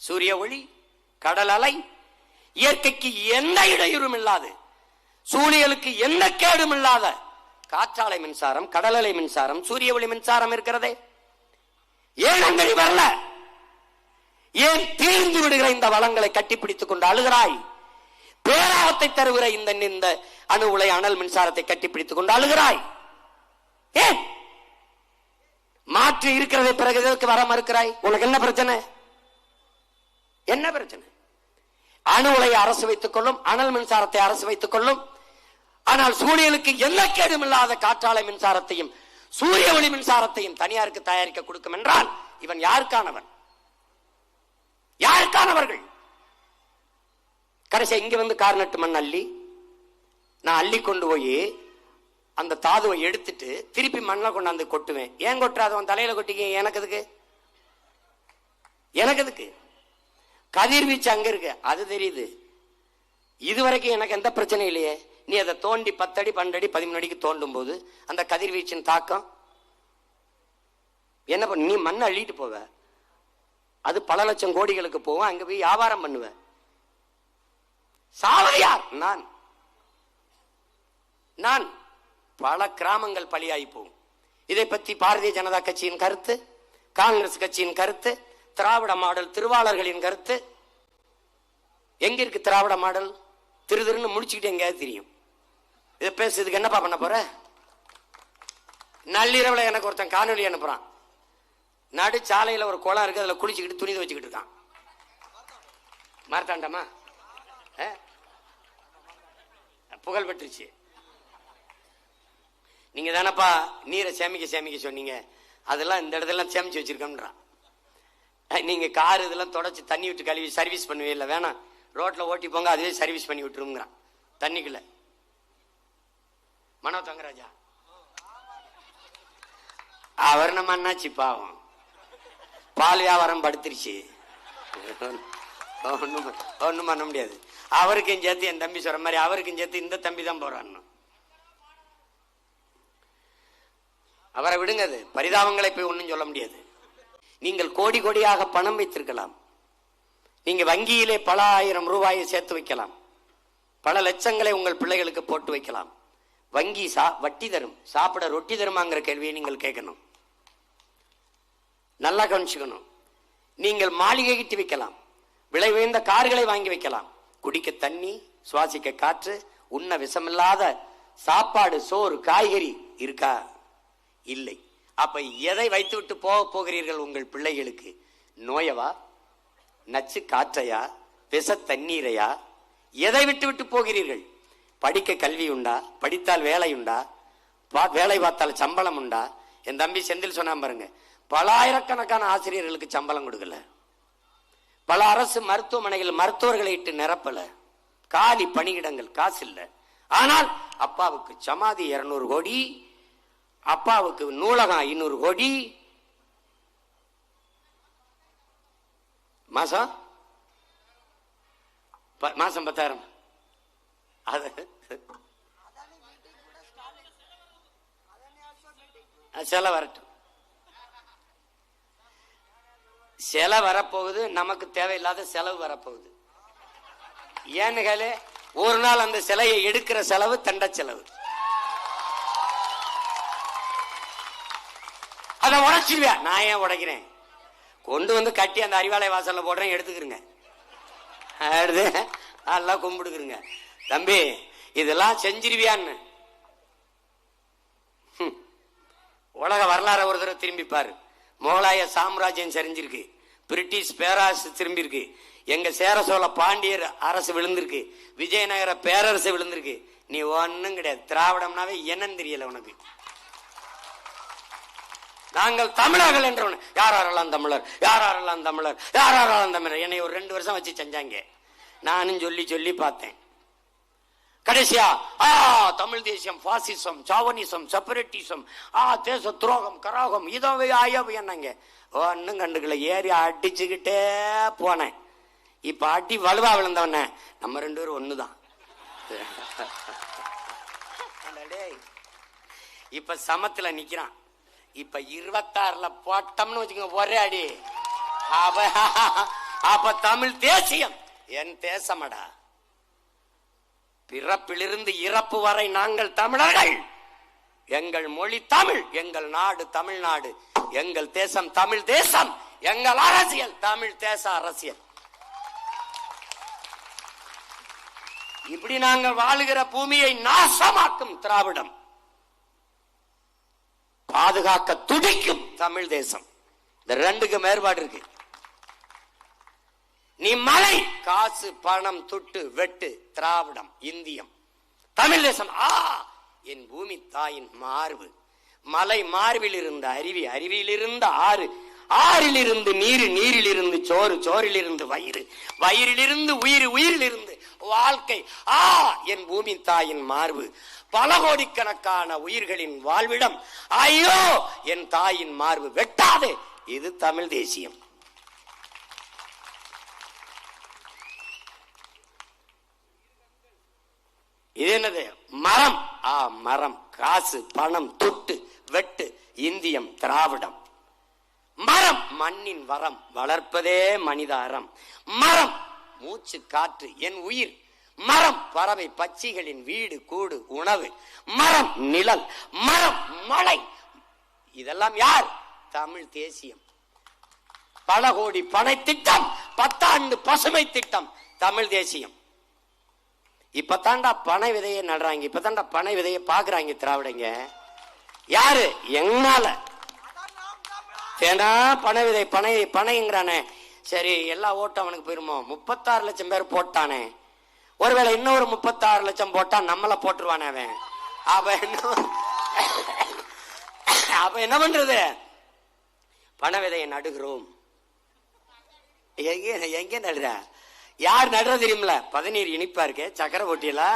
சூரிய ஒளி, கடல் அலை, இயற்கைக்கு எந்த இடையூறும் இல்லாது, சூழியலுக்கு எந்த கேடும் இல்லாத காற்றாலை மின்சாரம், கடல் அலை மின்சாரம், சூரிய ஒளி மின்சாரம் இருக்கிறதே. ஏன் அங்கடி வரல? ஏன் தீர்ந்து விடுகிற இந்த வளங்களை கட்டிப்பிடித்துக் கொண்டு அழுகிறாய்? பேராபத்தை தருகிற இந்த அணு உலை அனல் மின்சாரத்தை கட்டிப்பிடித்துக் கொண்டு அழுகிறாய். ஏன் மாற்று இருக்கிறதை பிறகு எதற்கு வர மறுக்கிறாய்? உனக்கு என்ன பிரச்சனை? என்ன பிரச்சனை? அணு உலையை அரசு வைத்துக் கொள்ளும், அனல் மின்சாரத்தை அரசு வைத்துக் கொள்ளும். ஆனால் சூரியனுக்கு எந்த கேடும் இல்லாத காற்றாலை மின்சாரத்தையும் சூரிய ஒளி மின்சாரத்தையும் தனியாருக்கு தயாரிக்க கொடுக்கும் என்றால் இவன் யாருக்கானவன்? யாருக்கானவர்கள்? கடைசி இங்க வந்து கார்னட்டு மண் அள்ளி, நான் அள்ளி கொண்டு போய் அந்த தாதுவை எடுத்துட்டு திருப்பி மண்ணை கொண்டாந்து கொட்டுவேன். ஏன் கொட்டுறாது? அவன் தலையில கொட்டிக்க. எனக்கு எதுக்கு? எனக்கு எதுக்கு? கதிர்வீச்சு அங்க இருக்கு, அது தெரியுது. இதுவரைக்கும் எனக்கு எந்த பிரச்சனையும் இல்லையே. நீ அதை தோண்டி 10 அடி 12 அடி 13 அடிக்கு தோண்டும் போது அந்த கதிர்வீச்சின் தாக்கம் என்ன பண்ண? நீ மண்ணை அள்ளிட்டு போவ, அது பல லட்சம் கோடிகளுக்கு போவோம். அங்க போய் வியாபாரம் பண்ணுவ. சாவடியார் நான் பல கிராமங்கள் பலியாகி போகும். இதை பற்றி பாரதிய ஜனதா கட்சியின் கருத்து, காங்கிரஸ் கட்சியின் கருத்து, திராவிட மாடல் திருவாளர்களின் கருத்து. எங்க இருக்கு திராவிட மாடல்? திருன்னு முடிச்சுக்கிட்டு எங்கேயாவது தெரியும். இதை பேசுறதுக்கு என்னப்பா பண்ண போற? நள்ளிரவுல எனக்கு ஒருத்தன் காணொலி அனுப்புறான். நடு சாலையில ஒரு குளம் இருக்கு, அதுல குளிச்சுக்கிட்டு துணி வச்சுக்கிட்டு இருக்கான். மார்த்தாண்டமா புகழ் பெற்றுச்சு. நீங்க தானப்பா நீரை சேமிக்க சொன்னீங்க, அதெல்லாம் இந்த இடத்துல சேமிச்சு வச்சிருக்கோம்ன்றான். நீங்க கார் இதெல்லாம் தொடச்சு தண்ணி விட்டு கழுவி சர்வீஸ் பண்ணுவே இல்லை, வேணாம் ரோட்ல ஓட்டி போங்க, அதுவே சர்வீஸ் பண்ணி விட்டுருங்கிறான் தண்ணிக்குள்ள. மனோ தங்கராஜா அவர் நம்ம அண்ணாச்சி பாவம், பால் வியாபாரம் படுத்துருச்சு, ஒண்ணும் பண்ண முடியாது. அவருக்கும் சேர்த்து என் தம்பி சொல்ற மாதிரி அவருக்கும் சேர்த்து இந்த தம்பி தான் போறான்னு. அவரை விடுங்க, அது பரிதாபங்களை போய் ஒன்றும் சொல்ல முடியாது. நீங்கள் கோடி கோடியாக பணம் வைத்திருக்கலாம், நீங்க வங்கியிலே பல ஆயிரம் ரூபாயை சேர்த்து வைக்கலாம், பல லட்சங்களை உங்கள் பிள்ளைகளுக்கு போட்டு வைக்கலாம். வங்கி வட்டி தரும், சாப்பிட ரொட்டி தருமாங்கிற கேள்வியை நீங்கள் கேட்கணும், நல்லா கவனிச்சுக்கணும். நீங்கள் மாளிகை கட்டி வைக்கலாம், விலை உயர்ந்த கார்களை வாங்கி வைக்கலாம், குடிக்க தண்ணி, சுவாசிக்க காற்று, உண்ண விஷமில்லாத சாப்பாடு, சோறு, காய்கறி இருக்கா? இல்லை. அப்ப எதை வைத்து விட்டு போகிறீர்கள் உங்கள் பிள்ளைகளுக்கு? நோயவா, நச்சு காற்றையா, விஷ தண்ணீரையா? எதை விட்டு விட்டு போகிறீர்கள்? படிக்க கல்வி உண்டா? படித்தால் வேலை உண்டா? வேலை பார்த்தால் சம்பளம் உண்டா? என் தம்பி செந்தில் சொன்னா பாருங்க, பல ஆயிரக்கணக்கான ஆசிரியர்களுக்கு சம்பளம் கொடுக்கல, பல அரசு மருத்துவமனைகள் மருத்துவர்களை இட்டு நிரப்பல, காலி பணியிடங்கள், காசு இல்லை. ஆனால் அப்பாவுக்கு சமாதி 200 கோடி, அப்பாவுக்கு நூலகம் 500 கோடி, மாசம் 10,000. சில வரட்டும், சில வரப்போகுது, நமக்கு தேவையில்லாத செலவு வரப்போகுது. ஏன்னு ஒரு நாள் அந்த சிலையை எடுக்கிற செலவு தண்ட செலவு, அதை உடைச்சிருவியா? நான் ஏன் உடைக்கிறேன்? கொண்டு வந்து கட்டி அந்த அறிவாலய வாசல்ல போடுறேன், எடுத்துக்கிறங்க, நல்லா கும்பிடுக்குறங்க. தம்பி இதெல்லாம் செஞ்சிருவியான்னு உலக வரலாறு ஒரு தடவை திரும்பி பாரு. முகலாய சாம்ராஜ்யம் சரிஞ்சிருக்கு, பிரிட்டிஷ் பேரரசு திரும்பி இருக்கு, எங்க சேர சோழ பாண்டியர் அரசு விழுந்திருக்கு, விஜயநகர பேரரசு விழுந்திருக்கு. நீ ஒன்னும் கிடையாது. திராவிடம்னாவே என்னன்னு தெரியல உனக்கு. நாங்கள் தமிழர்கள் என்றவன், யாரெல்லாம் தமிழர், யாரெல்லாம் தமிழர், யாரெல்லாம் தமிழர். என்னை ஒரு 2 வருஷம் வச்சு செஞ்சாங்க, நானும் சொல்லி சொல்லி பார்த்தேன். கடைசியா தமிழ் தேசியம், பாசிசம், சாவனிசம், செப்பரேட்டிசம், தேச துரோகம், கராகம், இதவே ஆயவு என்னங்க ஒன்னும் கண்டுக்கல. ஏறி அடிச்சுக்கிட்டே போனேன். இப்ப அடி வலுவா விழுந்தவன நம்ம 2 பேரும் ஒண்ணுதான். இப்ப சமத்துல நிக்கிறான். இப்ப 26ல போட்டம்னு வச்சுக்கோங்க ஒரே அடி. அப்ப தமிழ் தேசியம் என் தேசமடா. பிறப்பிலிருந்து இறப்பு வரை நாங்கள் தமிழர்கள். எங்கள் மொழி தமிழ், எங்கள் நாடு தமிழ்நாடு, எங்கள் தேசம் தமிழ் தேசம், எங்கள் அரசியல் தமிழ் தேச அரசியல். இப்படி நாங்கள் வாழுகிற பூமியை நாசமாக்கும் திராவிடம், பாதுகாக்க துடிக்கும் தமிழ் தேசம். இந்த 2க்கு மேற்பாடு இருக்கு. நீ மலை, காசு, பணம், துட்டு, வெட்டு, திராவிடம், இந்தியம், தமிழ் தேசம். என் பூமி தாயின் மார்பு, மலை மார்பில் இருந்த அருவி, அருவியில் இருந்த ஆறு, ஆறில் இருந்து நீர், நீரில் இருந்து சோறு, சோறில் இருந்து வயிறு, வயிறிலிருந்து உயிர், உயிரிலிருந்து வாழ்க்கை. என் பூமி தாயின் மார்பு, பல கோடிக்கணக்கான உயிர்களின் வாழ்விடம். ஐயோ என் தாயின் மார்பு வெட்டாது. இது தமிழ் தேசியம். இது என்னது? மரம். மரம், காசு, பணம், துட்டு, வெட்டு, இந்தியம், திராவிடம். மரம் மண்ணின் வரம், வளர்ப்பதே மனித அறம். மரம் மூச்சு, காற்று, என் உயிர். மரம் பறவை பட்சிகளின் வீடு, கூடு, உணவு. மரம் நிழல், மரம் மழை. இதெல்லாம் யார்? தமிழ் தேசியம். பல கோடி பனை திட்டம், 10 ஆண்டு பசுமை திட்டம், தமிழ் தேசியம். இப்பதாண்டா பனை விதையை நடுறாங்க, இப்பதாண்டா பனை விதையை பாக்குறாங்க திராவிடங்க. யாரு? என்னால பனை விதை, பனை பனைங்கிறானே. சரி, எல்லா ஓட்டும் அவனுக்கு போயிருமோ? 36 லட்சம் பேர் போட்டானே, ஒருவேளை இன்னொரு 36 லட்சம் போட்டா நம்மள போட்டுருவானே அவன். அப்ப என்ன பண்றது? பனை விதையை நடுகிறோம். எங்க எங்க நடுற? யார் நடுற தெரியுமில? பதநீர் இனிப்பா இருக்கு, சக்கரை போட்டியலா?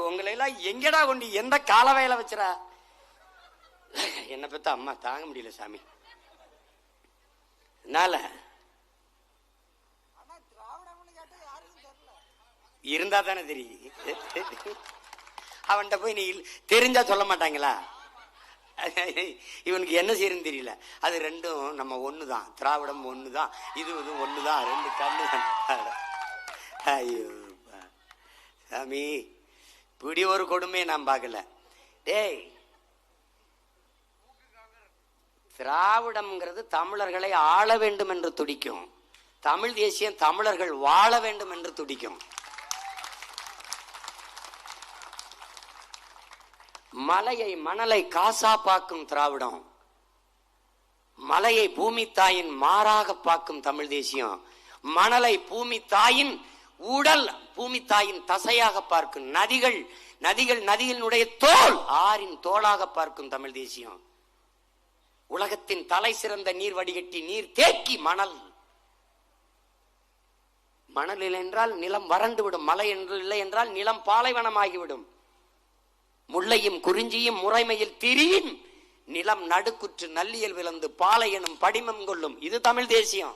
உங்களை எல்லாம் எங்கடா கொண்டு எந்த கால வயல வச்சுறா? என்ன பத்த அம்மா தாங்க முடியல சாமி. என்னால இருந்தா தானே தெரியும். அவன்கிட்ட போய் நீ தெரிஞ்சா சொல்ல மாட்டாங்களா? இவனுக்கு என்ன செய்யறன்னு தெரியல. அது ரெண்டும் நம்ம ஒண்ணுதான், திராவிடம் ஒண்ணுதான், இது ஒண்ணுதான், ரெண்டு கண்ணு தான். ஐயோ சாமி, இப்படி ஒரு கொடுமையை நான் பார்க்கல. டேய், திராவிடம்ங்கிறது தமிழர்களை ஆள வேண்டும் என்று துடிக்கும். தமிழ் தேசியம் தமிழர்கள் வாழ வேண்டும் என்று துடிக்கும். மலையை மணலை காசா பார்க்கும் திராவிடம், மலையை பூமி தாயின் மாறாக பார்க்கும் தமிழ் தேசியம், மணலை பூமி தாயின் உடல் பூமி தாயின் தசையாக பார்க்கும், நதிகளினுடைய தோல் ஆறின் தோளாக பார்க்கும் தமிழ் தேசியம். உலகத்தின் தலை சிறந்த நீர் வடிகட்டி நீர் தேக்கி மணல் இல்லை என்றால் நிலம் வறண்டு விடும், மலை என்று இல்லை என்றால் நிலம் பாலைவனமாகிவிடும். முல்லையும் குறிஞ்சியும் முறைமையில் திரியின் நிலம் நடுக்குற்று நல்லியல் விளந்து பாலை எனும் படிமம் கொள்ளும். இது தமிழ் தேசியம்.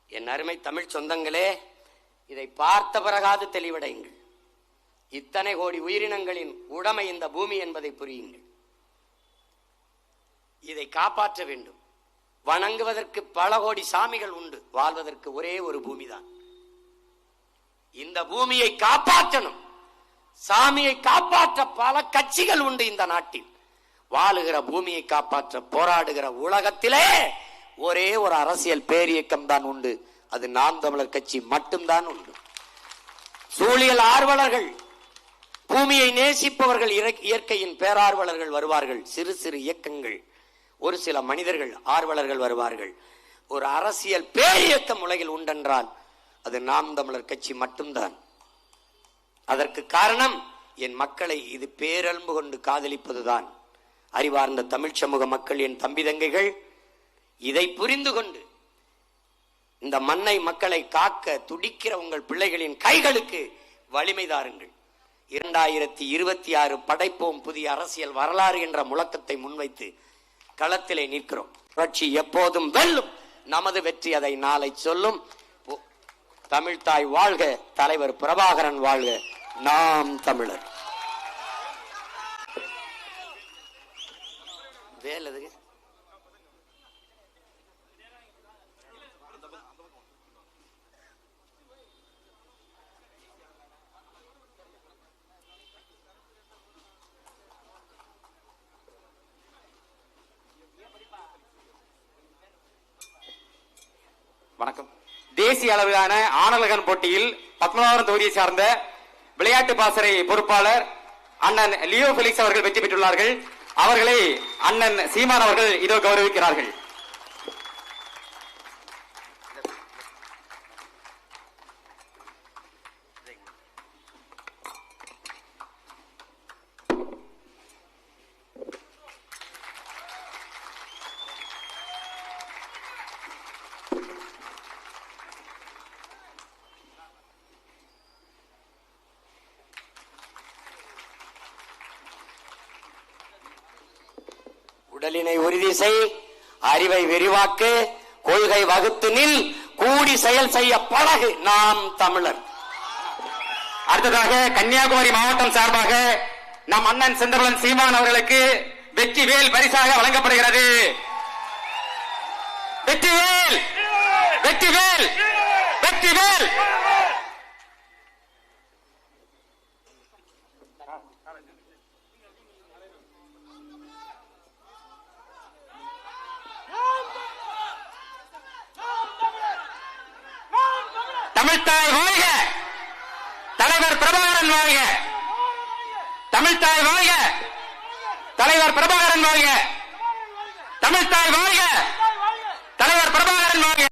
என் அருமை தமிழ் சொந்தங்களே, இதை பார்த்த பிறகாது தெளிவடையுங்கள். இத்தனை கோடி உயிரினங்களின் உடைமை இந்த பூமி என்பதை புரியுங்கள். இதை காப்பாற்ற வேண்டும். வணங்குவதற்கு பல கோடி சாமிகள் உண்டு, வாழ்வதற்கு ஒரே ஒரு பூமி தான். இந்த பூமியை காப்பாற்றணும். சாமியை காப்பாற்ற பல கட்சிகள் உண்டு இந்த நாட்டில். வாழுகிற பூமியை காப்பாற்ற போராடுகிற உலகத்திலே ஒரே ஒரு அரசியல் பேரியக்கம் தான் உண்டு, அது நாம் தமிழர் கட்சி மட்டும்தான் உண்டு. சூழியல் ஆர்வலர்கள், பூமியை நேசிப்பவர்கள், இயற்கையின் பேரார்வலர்கள் வருவார்கள். சிறு சிறு இயக்கங்கள், ஒரு சில மனிதர்கள் ஆர்வலர்கள் வருவார்கள். ஒரு அரசியல் பேரியக்கம் உலகில் உண்டென்றால் அது நாம் தமிழர் கட்சி மட்டும்தான். அதற்கு காரணம் என் மக்களை இது பேரன்பு கொண்டு காதலிப்பதுதான். அறிவார்ந்த தமிழ் சமூக மக்கள், என் தம்பி தங்கைகள், இதை புரிந்து கொண்டு இந்த மண்ணை மக்களை காக்க துடிக்கிற உங்கள் பிள்ளைகளின் கைகளுக்கு வலிமை தாருங்கள். 2026 படைப்போம் புதிய அரசியல் வரலாறு என்ற முழக்கத்தை முன்வைத்து களத்திலே நிற்கிறோம். புரட்சி எப்போதும் வெல்லும், நமது வெற்றி அதை நாளை சொல்லும். தமிழ்தாய் வாழ்க, தலைவர் பிரபாகரன் வாழ்க, நாம் தமிழர். வேலை
வணக்கம். தேசிய அளவிலான ஆணழகன் போட்டியில் 19ஆம் தொகுதியை சார்ந்த விளையாட்டு பாசறை பொறுப்பாளர் அண்ணன் லியோ பெலிக்ஸ் அவர்கள் வெற்றி பெற்றுள்ளார்கள். அவர்களை அண்ணன் சீமான் அவர்கள் இதோ கௌரவிக்கிறார்கள்.
உடலினை உறுதி செய், அறிவை விரிவாக்கு, கொள்கை வகுத்து நில், கூடி செயல் செய்ய பழகு, நாம் தமிழர்.
அடுத்ததாக கன்னியாகுமரி மாவட்டம் சார்பாக நம் அண்ணன் செந்தமிழன் சீமான் அவர்களுக்கு வெற்றி வேல் பரிசாக வழங்கப்படுகிறது. வெற்றி வேல், வெற்றி வேல், வெற்றி வேல். தமிழ்தாய் வாழ்க, தலைவர் பிரபாகரன் வாழ்க. தமிழ்தாய் வாழ்க, தலைவர் பிரபாகரன் வாழ்க. தமிழ்தாய் வாழ்க, தலைவர் பிரபாகரன் வாழ்க.